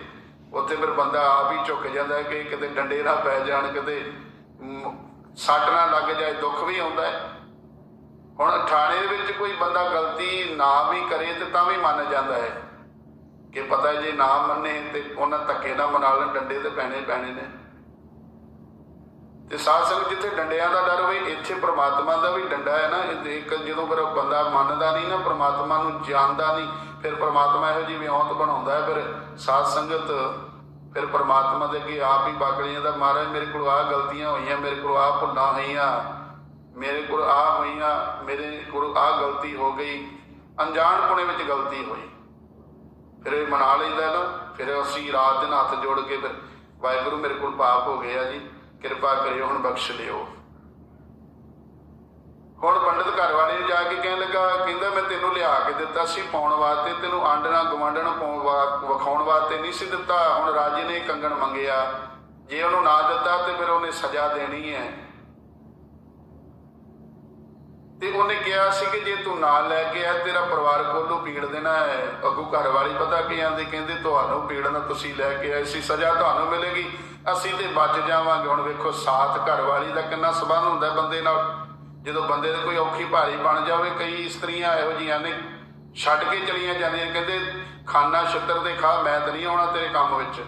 ਉੱਥੇ ਫਿਰ ਬੰਦਾ ਆਪ ਹੀ ਝੁਕ ਜਾਂਦਾ ਕਿ ਕਿਤੇ ਡੰਡੇ ਨਾ ਪੈ ਜਾਣ, ਕਿਤੇ ਸੱਟ ਨਾ ਲੱਗ ਜਾਏ, ਦੁੱਖ ਵੀ ਆਉਂਦਾ ਹੈ। ਹੁਣ ਥਾਣੇ ਵਿੱਚ ਕੋਈ ਬੰਦਾ ਗਲਤੀ ਨਾ ਵੀ ਕਰੇ ਤੇ ਤਾਂ ਵੀ ਮੰਨ ਜਾਂਦਾ ਹੈ ਕਿ ਪਤਾ ਜੇ ਨਾ ਮੰਨੇ ਤੇ ਉਹਨਾਂ ਧੱਕੇ ਨਾ ਮਨਾ ਲੈਣ, ਡੰਡੇ ਤੇ ਪੈਣੇ ਨੇ। ਤੇ ਸਾਧ ਸੰਗਤ ਜਿੱਥੇ ਡੰਡਿਆਂ ਦਾ ਡਰ ਹੋਵੇ, ਇੱਥੇ ਪ੍ਰਮਾਤਮਾ ਦਾ ਵੀ ਡੰਡਾ ਹੈ ਨਾ। ਇੱਕ ਜਦੋਂ ਫਿਰ ਬੰਦਾ ਮੰਨਦਾ ਨਹੀਂ ਨਾ, ਪ੍ਰਮਾਤਮਾ ਨੂੰ ਜਾਣਦਾ ਨਹੀਂ, ਫਿਰ ਪ੍ਰਮਾਤਮਾ ਇਹੋ ਜਿਹੀ ਵਿਉਂਤ ਬਣਾਉਂਦਾ ਹੈ। ਫਿਰ ਸਾਧ ਸੰਗਤ ਫਿਰ ਪ੍ਰਮਾਤਮਾ ਦੇ ਅੱਗੇ ਆਪ ਹੀ ਬਾਗਲੀਆਂ ਦਾ, ਮਹਾਰਾਜ ਮੇਰੇ ਕੋਲ ਆਹ ਗਲਤੀਆਂ ਹੋਈਆਂ, ਮੇਰੇ ਕੋਲ ਆਹ ਭੁੱਲਾਂ ਹੋਈਆਂ, ਮੇਰੇ ਕੋਲ ਆਹ ਹੋਈਆਂ, ਮੇਰੇ ਕੋਲ ਆਹ ਗਲਤੀ ਹੋ ਗਈ, ਅਣਜਾਣਪੁਣੇ ਵਿੱਚ ਗਲਤੀ ਹੋਈ। ਫਿਰ ਇਹ ਮਨਾ ਲੈਂਦਾ ਨਾ। ਫਿਰ ਅਸੀਂ ਰਾਤ ਦਿਨ ਹੱਥ ਜੋੜ ਕੇ ਫਿਰ ਵਾਹਿਗੁਰੂ ਮੇਰੇ ਕੋਲ ਪਾਪ ਹੋ ਗਏ ਆ ਜੀ, ਕਿਰਪਾ ਕਰਿਓ, ਹੁਣ ਬਖਸ਼ ਲਿਓ। ਹੁਣ ਪੰਡਿਤ ਘਰ ਵਾਲੇ ਨੂੰ ਜਾ ਕੇ ਕਹਿਣ ਲੱਗਾ, ਕਹਿੰਦਾ ਮੈਂ ਤੈਨੂੰ ਲਿਆ ਕੇ ਦਿੱਤਾ ਸੀ ਪਾਉਣ ਵਾਸਤੇ, ਤੈਨੂੰ ਆਂਡਣਾ ਗਵਾਂਢਣ ਵਿਖਾਉਣ ਵਾਸਤੇ ਨਹੀਂ ਸੀ ਦਿੱਤਾ। ਹੁਣ ਰਾਜੇ ਨੇ ਕੰਗਣ ਮੰਗਿਆ, ਜੇ ਉਹਨੂੰ ਨਾ ਦਿੱਤਾ ਤੇ ਫਿਰ ਉਹਨੇ ਸਜ਼ਾ ਦੇਣੀ ਹੈ। ਤੇ ਉਹਨੇ ਕਿਹਾ ਸੀ ਕਿ ਜੇ ਤੂੰ ਨਾ ਲੈ ਕੇ ਆ ਤੇਰਾ ਪਰਿਵਾਰ ਕੋਲੋਂ ਪੀੜ ਦੇਣਾ ਹੈ। ਅੱਗੋਂ ਘਰ ਵਾਲੀ ਪਤਾ ਕੀ ਆਂਦੀ, ਕਹਿੰਦੇ ਤੁਹਾਨੂੰ ਪੀੜਨਾ, ਤੁਸੀਂ ਲੈ ਕੇ ਆਏ ਸੀ, ਸਜ਼ਾ ਤੁਹਾਨੂੰ ਮਿਲੇਗੀ, ਅਸੀਂ ਤੇ ਬਚ ਜਾਵਾਂਗੇ। ਹੁਣ ਵੇਖੋ ਸਾਥ ਘਰ ਵਾਲੀ ਦਾ ਕਿੰਨਾ ਸੰਬੰਧ ਹੁੰਦਾ ਬੰਦੇ ਨਾਲ। ਜਦੋਂ ਬੰਦੇ ਦੇ ਕੋਈ ਔਖੀ ਭਾਰੀ ਬਣ ਜਾਵੇ, ਕਈ ਇਸਤਰੀਆਂ ਇਹੋ ਜਿਹੀਆਂ ਨੇ ਛੱਡ ਕੇ ਚਲੀਆਂ ਜਾਂਦੀਆਂ, ਕਹਿੰਦੇ ਖਾਨਾ ਛਿੱਤਰ ਦੇ ਖਾ, ਮੈਂ ਤਾਂ ਨਹੀਂ ਆਉਣਾ ਤੇਰੇ ਕੰਮ ਵਿੱਚ।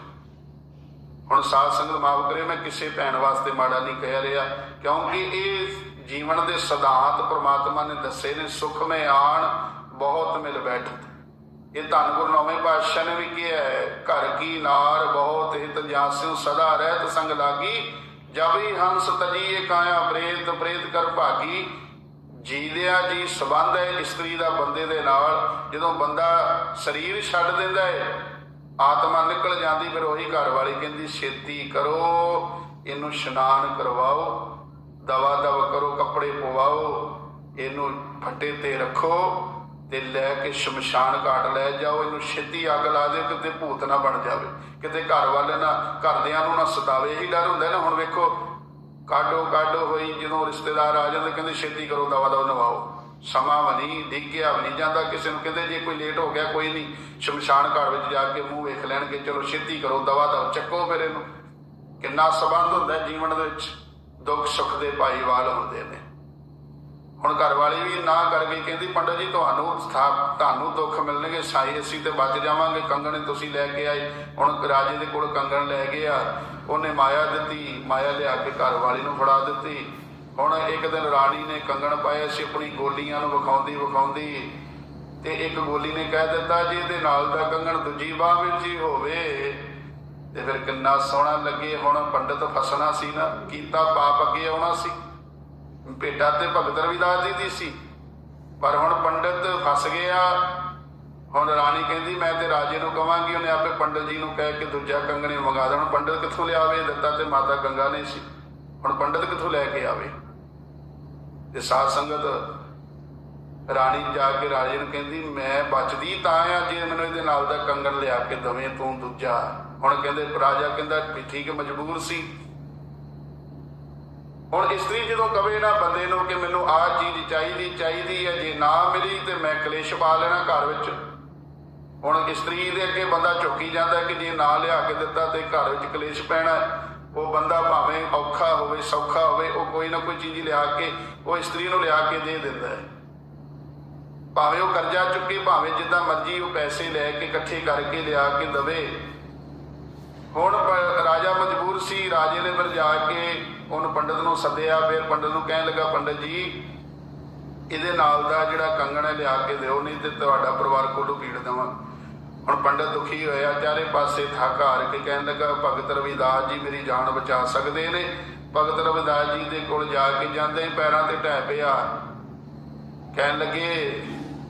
ਹੁਣ ਸਾਧ ਸੰਗਤ ਮਾਫ ਕਰਿਓ, ਮੈਂ ਕਿਸੇ ਭੈਣ ਵਾਸਤੇ ਮਾੜਾ ਨਹੀਂ ਕਹਿ ਰਿਹਾ, ਕਿਉਂਕਿ ਇਹ ਜੀਵਨ ਦੇ ਸਿਧਾਂਤ ਪ੍ਰਮਾਤਮਾ ਨੇ ਦੱਸੇ ਨੇ। ਸੁਖ ਮੈਂ ਆਣ ਬਹੁਤ ਮਿਲ ਬੈਠਤ, ਇਹ ਧੰਨ ਗੁਰੂ ਨੌਵੇਂ ਪਾਤਸ਼ਾਹ ਨੇ ਵੀ ਕਿਹਾ ਹੈ, ਘਰ ਕੀ ਨਾਰ ਬਹੁਤ ਹਿਤ ਜਾਸਿਓ ਸਦਾ ਰਹਿਤ ਸੰਗ ਲਾਗੀ, ਜਬ ਹੀ ਹੰਸ ਤਜੀਏ ਕਾਇਆ ਪ੍ਰੇਤ ਪ੍ਰੇਤ ਕਰ ਭਾਗੀ, ਜੀਦਿਆਂ ਜੀ ਸੰਬੰਧ ਹੈ ਇਸਤਰੀ ਦਾ ਬੰਦੇ ਦੇ ਨਾਲ। ਜਦੋਂ ਬੰਦਾ ਸਰੀਰ ਛੱਡ ਦਿੰਦਾ ਹੈ, ਆਤਮਾ ਨਿਕਲ ਜਾਂਦੀ, ਫਿਰ ਉਹੀ ਘਰ ਵਾਲੀ ਕਹਿੰਦੀ ਛੇਤੀ ਕਰੋ, ਇਹਨੂੰ ਇਸ਼ਨਾਨ ਕਰਵਾਓ, ਦਵਾ ਦਵ ਕਰੋ, ਕੱਪੜੇ ਪਵਾਓ, ਇਹਨੂੰ ਫੱਟੇ ਤੇ ਰੱਖੋ ਤੇ ਲੈ ਕੇ ਸ਼ਮਸ਼ਾਨ ਘਾਟ ਲੈ ਜਾਓ, ਇਹਨੂੰ ਛੇਤੀ ਅੱਗ ਲਾ ਦਿਓ, ਕਿਤੇ ਭੂਤ ਨਾ ਬਣ ਜਾਵੇ, ਕਿਤੇ ਘਰ ਵਾਲੇ ਨਾ, ਘਰਦਿਆਂ ਨੂੰ ਨਾ ਸਤਾਵੇ। ਇਹੀ ਡਰ ਹੁੰਦਾ ਨਾ। ਹੁਣ ਵੇਖੋ ਕਾਢੋ ਹੋਈ, ਜਦੋਂ ਰਿਸ਼ਤੇਦਾਰ ਆ ਜਾਂਦੇ ਕਹਿੰਦੇ ਛੇਤੀ ਕਰੋ, ਦਵਾ ਦਵ ਨਵਾਓ, ਸਮਾਂ ਵੀ ਨਹੀਂ, ਡਿੱਗਿਆ ਵੀ ਨਹੀਂ ਜਾਂਦਾ ਕਿਸੇ ਨੂੰ। ਕਹਿੰਦੇ ਜੇ ਕੋਈ ਲੇਟ ਹੋ ਗਿਆ ਕੋਈ ਨਹੀਂ, ਸ਼ਮਸ਼ਾਨ ਘਾਟ ਵਿੱਚ ਜਾ ਕੇ ਮੂੰਹ ਵੇਖ ਲੈਣਗੇ, ਚਲੋ ਛੇਤੀ ਕਰੋ, ਦਵਾ ਦਵ ਚੱਕੋ। ਫਿਰ ਇਹਨੂੰ ਕਿੰਨਾ ਸੰਬੰਧ ਹੁੰਦਾ ਜੀਵਨ ਦੇ ਵਿੱਚ, ਦੁੱਖ ਸੁੱਖ ਦੇ ਭਾਈਵਾਲ ਹੁੰਦੇ ਨੇ। ਹੁਣ ਘਰ ਵਾਲੀ ਵੀ ਨਾ ਕਰ ਗਈ, ਕਹਿੰਦੀ ਪੰਡਤ ਜੀ ਤੁਹਾਨੂੰ ਦੁੱਖ ਮਿਲਣਗੇ, ਸਾਈ ਅਸੀਂ ਤੇ ਬਚ ਜਾਵਾਂਗੇ, ਕੰਗਣ ਤੁਸੀਂ ਲੈ ਕੇ ਆਏ। ਹੁਣ ਰਾਜੇ ਦੇ ਕੋਲ ਕੰਗਣ ਲੈ ਗਿਆ, ਉਹਨੇ ਮਾਇਆ ਦਿੱਤੀ, ਮਾਇਆ ਲਿਆ ਕੇ ਘਰ ਵਾਲੀ ਨੂੰ ਫੜਾ ਦਿੱਤੀ। ਹੁਣ ਇੱਕ ਦਿਨ ਰਾਣੀ ਨੇ ਕੰਗਣ ਪਾਇਆ ਸੀ, ਆਪਣੀ ਗੋਲੀਆਂ ਨੂੰ ਵਿਖਾਉਂਦੀ ਤੇ ਇੱਕ ਗੋਲੀ ਨੇ ਕਹਿ ਦਿੱਤਾ ਜੀ ਇਹਦੇ ਨਾਲ ਦਾ ਕੰਗਣ ਦੂਜੀ ਬਾਂਹ ਵਿੱਚ ਹੀ ਹੋਵੇ ਤੇ ਫਿਰ ਕਿੰਨਾ ਸੋਹਣਾ ਲੱਗੇ। ਹੁਣ ਪੰਡਤ ਫਸਣਾ ਸੀ ਨਾ, ਕੀਤਾ ਪਾਪ ਅੱਗੇ ਆਉਣਾ ਸੀ। ਭੇਟਾ ਤੇ ਭਗਤ ਰਵਿਦਾਸ ਜੀ ਦੀ ਸੀ, ਪਰ ਹੁਣ ਪੰਡਤ ਫਸ ਗਿਆ। ਹੁਣ ਰਾਣੀ ਕਹਿੰਦੀ ਮੈਂ ਤੇ ਰਾਜੇ ਨੂੰ ਕਵਾਂਗੀ, ਉਹਨੇ ਆਪੇ ਪੰਡਤ ਜੀ ਨੂੰ ਕਹਿ ਕੇ ਦੂਜਾ ਕੰਗਣ ਮੰਗਾ ਦੇਣਾ। ਪੰਡਤ ਕਿੱਥੋਂ ਲਿਆਵੇ? ਦਿੱਤਾ ਤੇ ਮਾਤਾ ਗੰਗਾ ਨੇ ਸੀ, ਹੁਣ ਪੰਡਤ ਕਿੱਥੋਂ ਲੈ ਕੇ ਆਵੇ? ਤੇ ਸਾਧ ਸੰਗਤ ਰਾਣੀ ਜਾ ਕੇ ਰਾਜੇ ਨੂੰ ਕਹਿੰਦੀ ਮੈਂ ਬਚਦੀ ਤਾਂ ਆ ਜੇ ਮੈਨੂੰ ਇਹਦੇ ਨਾਲ ਦਾ ਕੰਗਣ ਲਿਆ ਕੇ ਦਵੇਂ ਤੂੰ ਦੂਜਾ। ਹੁਣ ਕਹਿੰਦੇ ਰਾਜਾ ਕਹਿੰਦਾ ਠੀਕ ਮਜਬੂਰ ਸੀ। ਹੁਣ ਇਸਤਰੀ ਜਦੋਂ ਕਵੇ ਨਾ ਬੰਦੇ ਨੂੰ ਕਿ ਮੈਨੂੰ ਆਹ ਚੀਜ਼ ਚਾਹੀਦੀ ਹੈ, ਜੇ ਨਾ ਮਿਲੀ ਤੇ ਮੈਂ ਕਲੇਸ਼ ਪਾ ਲੈਣਾ ਘਰ ਵਿੱਚ। ਹੁਣ ਇਸਤਰੀ ਦੇ ਅੱਗੇ ਬੰਦਾ ਝੁਕੀ ਜਾਂਦਾ ਕਿ ਜੇ ਨਾ ਲਿਆ ਕੇ ਦਿੱਤਾ ਤੇ ਘਰ ਵਿੱਚ ਕਲੇਸ਼ ਪੈਣਾ। ਉਹ ਬੰਦਾ ਭਾਵੇਂ ਔਖਾ ਹੋਵੇ ਸੌਖਾ ਹੋਵੇ, ਉਹ ਕੋਈ ਨਾ ਕੋਈ ਚੀਜ਼ ਲਿਆ ਕੇ ਉਹ ਇਸਤਰੀ ਨੂੰ ਲਿਆ ਕੇ ਦੇ ਦਿੰਦਾ ਹੈ। ਭਾਵੇਂ ਉਹ ਕਰਜ਼ਾ ਚੁੱਕੇ, ਭਾਵੇਂ ਜਿੱਦਾਂ ਮਰਜ਼ੀ ਉਹ ਪੈਸੇ ਲੈ ਕੇ ਇਕੱਠੇ ਕਰਕੇ ਲਿਆ ਕੇ ਦਵੇ। ਹੁਣ ਰਾਜਾ ਮਜਬੂਰ ਸੀ। ਰਾਜੇ ਨੇ ਫਿਰ ਜਾ ਕੇ ਉਹਨੂੰ ਪੰਡਤ ਨੂੰ ਸੱਦਿਆ। ਫਿਰ ਪੰਡਤ ਨੂੰ ਕਹਿਣ ਲੱਗਾ ਪੰਡਤ ਜੀ ਇਹਦੇ ਨਾਲ ਦਾ ਜਿਹੜਾ ਕੰਗਣ ਹੈ ਲਿਆ ਕੇ ਦਿਓ, ਨਹੀਂ ਤੇ ਤੁਹਾਡਾ ਪਰਿਵਾਰ ਕੋਲੋਂ ਪੀੜ ਦੇਵਾਂ। ਹੁਣ ਪੰਡਤ ਦੁਖੀ ਹੋਇਆ, ਚਾਰੇ ਪਾਸੇ ਥੱਕ ਹਾਰ ਕੇ ਕਹਿਣ ਲੱਗਾ ਭਗਤ ਰਵਿਦਾਸ ਜੀ ਮੇਰੀ ਜਾਨ ਬਚਾ ਸਕਦੇ ਨੇ। ਭਗਤ ਰਵਿਦਾਸ ਜੀ ਦੇ ਕੋਲ ਜਾ ਕੇ ਜਾਂਦੇ ਪੈਰਾਂ ਤੇ ਢਹਿ ਪਿਆ, ਕਹਿਣ ਲੱਗੇ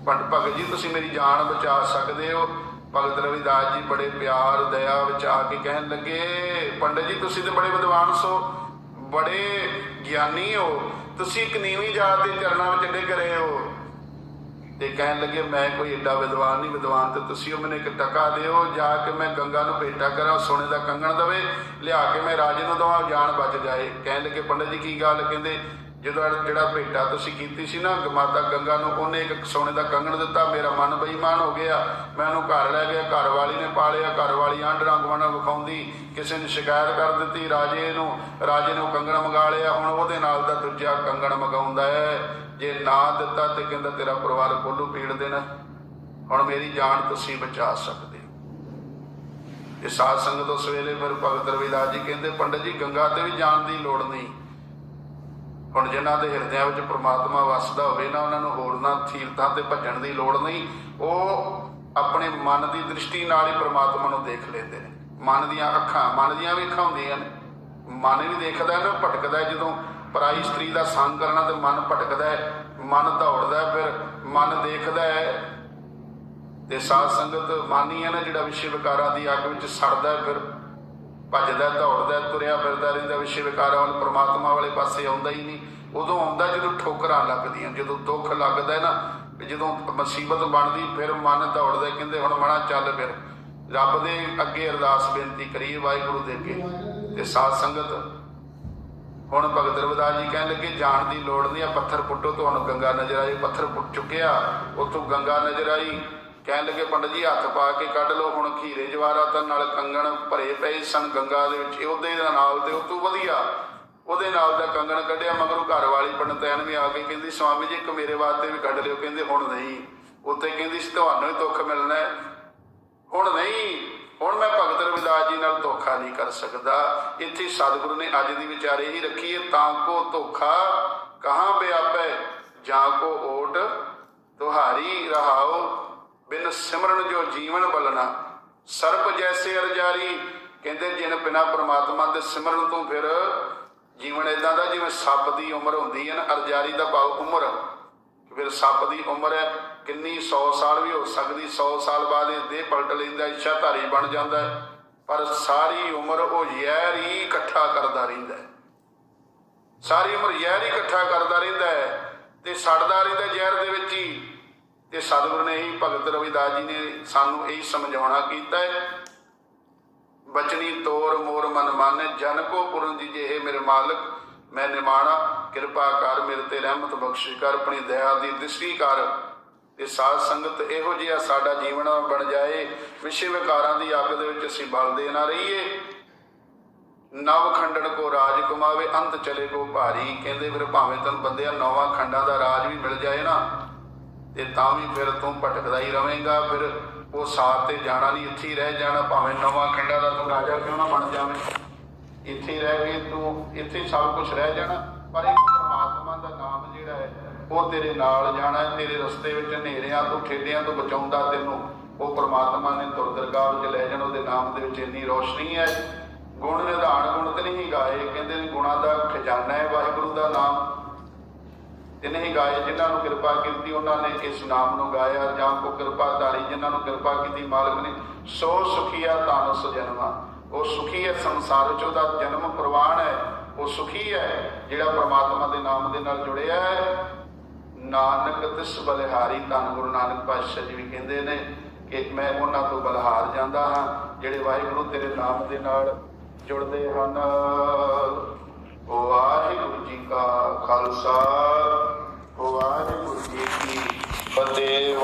ਭਗਤ ਜੀ ਤੁਸੀਂ ਮੇਰੀ ਜਾਨ ਬਚਾ ਸਕਦੇ ਹੋ। ਭਗਤ ਰਵਿਦਾਸ ਜੀ ਬੜੇ ਪਿਆਰ ਦਇਆ ਵਿੱਚ ਆ ਕੇ ਕਹਿਣ ਲੱਗੇ ਪੰਡਤ ਜੀ ਤੁਸੀਂ ਤੇ ਬੜੇ ਵਿਦਵਾਨ ਸੋ, ਬੜੇ ਗਿਆਨੀ ਹੋ, ਤੁਸੀਂ ਇੱਕ ਨੀਵੀਂ ਜਾਤ ਦੇ ਚਰਨਾਂ ਵਿੱਚ ਡਿੱਗ ਰਹੇ ਹੋ। ਤੇ ਕਹਿਣ ਲੱਗੇ ਮੈਂ ਕੋਈ ਏਡਾ ਵਿਦਵਾਨ ਨਹੀਂ, ਵਿਦਵਾਨ ਤੇ ਤੁਸੀਂ ਹੋ, ਮੈਨੂੰ ਇੱਕ ਟਕਾ ਦਿਓ, ਜਾ ਕੇ ਮੈਂ ਗੰਗਾ ਨੂੰ ਭੇਟਾ ਕਰਾਂ, ਸੋਨੇ ਦਾ ਕੰਗਣ ਦਵੇ, ਲਿਆ ਕੇ ਮੈਂ ਰਾਜੇ ਨੂੰ ਦਵਾਂ, ਜਾਨ ਬਚ ਜਾਏ। ਕਹਿਣ ਲੱਗੇ ਪੰਡਤ ਜੀ ਕੀ ਗੱਲ? ਕਹਿੰਦੇ ਜਦੋਂ ਜਿਹੜਾ ਭੇਟਾ ਤੁਸੀਂ ਕੀਤੀ ਸੀ ਨਾ ਮਾਤਾ ਗੰਗਾ ਨੂੰ, ਉਹਨੇ ਇੱਕ ਸੋਨੇ ਦਾ ਕੰਗਣ ਦਿੱਤਾ, ਮੇਰਾ ਮਨ ਬੇਈਮਾਨ ਹੋ ਗਿਆ, ਮੈਂ ਉਹਨੂੰ ਘਰ ਲੈ ਗਿਆ, ਘਰ ਵਾਲੀ ਨੇ ਪਾਲਿਆ, ਘਰ ਵਾਲੀ ਆਂਢਾਂ ਗੁਆਂਢਾਂ ਵਿਖਾਉਂਦੀ, ਕਿਸੇ ਨੇ ਸ਼ਿਕਾਇਤ ਕਰ ਦਿੱਤੀ ਰਾਜੇ ਨੂੰ ਕੰਗਣ ਮੰਗਾ ਲਿਆ। ਹੁਣ ਉਹਦੇ ਨਾਲ ਦਾ ਦੂਜਾ ਕੰਗਣ ਮੰਗਾਉਂਦਾ ਹੈ, ਜੇ ਨਾ ਦਿੱਤਾ ਤੇ ਕਹਿੰਦਾ ਤੇਰਾ ਪਰਿਵਾਰ ਕੋਲੋਂ ਪੀੜ ਦੇਣਾ, ਹੁਣ ਮੇਰੀ ਜਾਨ ਤੁਸੀਂ ਬਚਾ ਸਕਦੇ। ਇਹ ਸਾਧ ਸੰਗਤ ਉਸ ਵੇਲੇ ਫਿਰ ਭਗਤ ਰਵਿਦਾਸ ਜੀ ਕਹਿੰਦੇ ਪੰਡਤ ਜੀ ਗੰਗਾ ਤੇ ਵੀ ਜਾਣ ਦੀ ਲੋੜ ਨਹੀਂ। ਹੁਣ ਜਿਨ੍ਹਾਂ ਦੇ ਹਿਰਦਿਆਂ ਵਿੱਚ ਪ੍ਰਮਾਤਮਾ ਵੱਸਦਾ ਹੋਵੇ ਨਾ, ਉਹਨਾਂ ਨੂੰ ਹੋਰਨਾਂ ਤੀਰਥਾਂ ਤੇ ਭੱਜਣ ਦੀ ਲੋੜ ਨਹੀਂ। ਉਹ ਆਪਣੇ ਮਨ ਦੀ ਦ੍ਰਿਸ਼ਟੀ ਨਾਲ ਹੀ ਪ੍ਰਮਾਤਮਾ ਨੂੰ ਦੇਖ ਲੈਂਦੇ ਨੇ। ਮਨ ਦੀਆਂ ਅੱਖਾਂ, ਮਨ ਦੀਆਂ ਵੀ ਅੱਖਾਂ ਹੁੰਦੀਆਂ ਨੇ, ਮਨ ਵੀ ਦੇਖਦਾ ਨਾ, ਭਟਕਦਾ। ਜਦੋਂ ਪਰਾਈ ਇਸਤਰੀ ਦਾ ਸੰਗ ਕਰਨਾ ਤੇ ਮਨ ਭਟਕਦਾ ਹੈ, ਮਨ ਦੌੜਦਾ, ਫਿਰ ਮਨ ਦੇਖਦਾ ਹੈ। ਤੇ ਸਾਧ ਸੰਗਤ ਮਨ ਹੀ ਹੈ ਨਾ ਜਿਹੜਾ ਵਿਸ਼ੇ ਵਿਕਾਰਾਂ ਦੀ ਅੱਗ ਵਿੱਚ ਸੜਦਾ, ਫਿਰ ਭੱਜਦਾ ਦੌੜਦਾ ਤੁਰਿਆ ਫਿਰਦਾ ਰਹਿੰਦਾ, ਵਿਸ਼ੇ ਵਿਕਾਰਾਂ ਵੱਲ ਪ੍ਰਮਾਤਮਾ ਵਾਲੇ ਪਾਸੇ ਆਉਂਦਾ ਹੀ ਨਹੀਂ। ਉਦੋਂ ਆਉਂਦਾ ਜਦੋਂ ਠੋਕਰਾਂ ਲੱਗਦੀਆਂ, ਜਦੋਂ ਦੁੱਖ ਲੱਗਦਾ ਨਾ, ਜਦੋਂ ਮੁਸੀਬਤ ਬਣਦੀ, ਫਿਰ ਮਨ ਦੌੜਦਾ। ਕਹਿੰਦੇ ਹੁਣ ਮਣਾ ਚੱਲ ਫਿਰ ਰੱਬ ਦੇ ਅੱਗੇ ਅਰਦਾਸ ਬੇਨਤੀ ਕਰੀਏ, ਵਾਹਿਗੁਰੂ ਦੇ ਅੱਗੇ। ਤੇ ਸਾਧ ਸੰਗਤ ਹੁਣ ਭਗਤ ਰਵਿਦਾਸ ਜੀ ਕਹਿਣ ਲੱਗੇ ਜਾਣ ਦੀ ਲੋੜ ਨਹੀਂ, ਆ ਪੱਥਰ ਪੁੱਟੋ, ਤੁਹਾਨੂੰ ਗੰਗਾ ਨਜ਼ਰ ਆਈ। ਪੱਥਰ ਪੁੱਟ ਚੁੱਕਿਆ, ਉੱਥੋਂ ਗੰਗਾ ਨਜ਼ਰ ਆਈ। ਕਹਿਣ ਲੱਗੇ ਪੰਡਤ ਜੀ ਹੱਥ ਪਾ ਕੇ ਕੱਢ ਲਓ। ਹੁਣ ਖੀਰੇ ਜਵਾਹਰਾਤਾਂ ਨਾਲ ਕੰਗਣ ਭਰੇ ਪਏ ਸਨ ਗੰਗਾ ਦੇ ਵਿੱਚ, ਉਹਦੇ ਨਾਲ ਤੇ ਉਹ ਤੋਂ ਵਧੀਆ ਉਹਦੇ ਨਾਲ ਦਾ ਕੰਗਣ ਕੱਢਿਆ। ਮਗਰੋਂ ਘਰ ਵਾਲੀ ਪੰਡਤੈਨ ਵੀ ਆ ਕੇ ਕਹਿੰਦੀ ਸਵਾਮੀ ਜੀ ਇੱਕ ਮੇਰੇ ਵਾਸਤੇ ਵੀ ਕੱਢ ਲਿਓ। ਕਹਿੰਦੇ ਹੁਣ ਨਹੀਂ। ਉੱਥੇ ਕਹਿੰਦੀ ਸੀ ਤੁਹਾਨੂੰ ਹੀ ਦੁੱਖ ਮਿਲਣਾ, ਹੁਣ ਨਹੀਂ, ਹੁਣ ਮੈਂ ਭਗਤ ਰਵਿਦਾਸ ਜੀ ਨਾਲ ਧੋਖਾ ਨਹੀਂ ਕਰ ਸਕਦਾ। ਇੱਥੇ ਸਤਿਗੁਰੂ ਨੇ ਅੱਜ ਦੀ ਵਿਚਾਰ ਇਹੀ ਰੱਖੀ ਹੈ, ਤਾਂ ਕੋ ਧੋਖਾ ਕਹਾਂ ਵਿਆਪੈ, ਜਾਂ ਕੋ ਓਟ ਤੁਹਾਰੀ ਰਹਾਓ, ਬਿਨ ਸਿਮਰਨ ਜੋ ਜੀਵਨ ਬਲਣਾ, ਸਰਪ ਜੈਸੇ ਅਰਜਾਰੀ। ਕਹਿੰਦੇ ਜਿਨ ਬਿਨਾਂ ਪ੍ਰਮਾਤਮਾ ਦੇ ਸਿਮਰਨ ਤੋਂ ਫਿਰ ਜੀਵਨ ਏਦਾਂ ਦਾ ਜਿਵੇਂ ਸੱਪ ਦੀ ਉਮਰ ਹੁੰਦੀ ਹੈ ਨਾ, ਅਰਜਾਰੀ ਦਾ ਭਾਵ ਉਮਰ, फिर सप की उम्र है किन्नी 100 साल भी हो सकती, 100 साल बाद ये देह पलट लेंदा, इच्छाधारी बन जाता है, पर सारी उम्र वो जहर ही इकट्ठा करता रहिंदा है, सारी उम्र जहर ही इकट्ठा करता रहिंदा है ते सड़दा रहिंदा जहर दे विच ही। ते सतगुरु ने ही भगत रविदास जी ने सानू यही समझाउणा कीता है, बचनी तोर मोर मन माने जन को पुरन जी जे मेरे मालिक मैं निमाणा, किरपा कर मेरे ते रहमत बख्शी कर, अपनी दया दी दृष्टि कर ते साध संगत इहो जिहा साडा जीवन बन जाए, विषय विकारां दी अग दे विच असीं बलदे ना रहीए। नव खंडन को राज कमावे अंत चले को भारी, कहंदे फिर भावें तैनूं बंदिया नौवां खंडां दा राज भी मिल जाए ना ते तां भी फिर तूं भटकदा ही रवेंगा, फिर वो साथ ते जाना नहीं, इत्थे ही रह जाना, भावें नौवां खंडां दा तूं राजा क्यों ना बन जावें, इत्थे ही रह के तूं इत्थे सब कुछ रह जाना, पर एक परमात्मा दा नाम जिहड़ा है वो तेरे नाल जाना है, तेरे रस्ते विच हनेरियां तो ठेडियां तो बचाउंदा तैनूं वो परमात्मा ने तुर दरगाह विच लै जाना, उहदे नाम दे विच इन्नी रोशनी है। गुण निधान गुण ते नहीं गाए, कहंदे ने गुणां दा खजाना है वाहिगुरू दा नाम, ते नहीं गाए जिन्हां नूं किरपा कीती उन्होंने इस नाम नूं गाया, जां को किरपाधारी जिन्हां नूं किरपा कीती मालिक ने, सो सुखिया तान सजनवा, वो सुखी है संसार च, उहदा जन्म प्रवान है, वो सुखी है जिहड़ा परमात्मा दे नाम दे नाल जुड़िया है। नानक तिस बलिहारी, धन गुरु नानक पातशाह जी भी कहंदे ने कि मैं उन्हां तो बलिहार जांदा हां जिहड़े वाहिगुरू तेरे नाम दे नाल जुड़दे हन। वाहिगुरू जी का खालसा, वाहिगुरू जी की फतेह।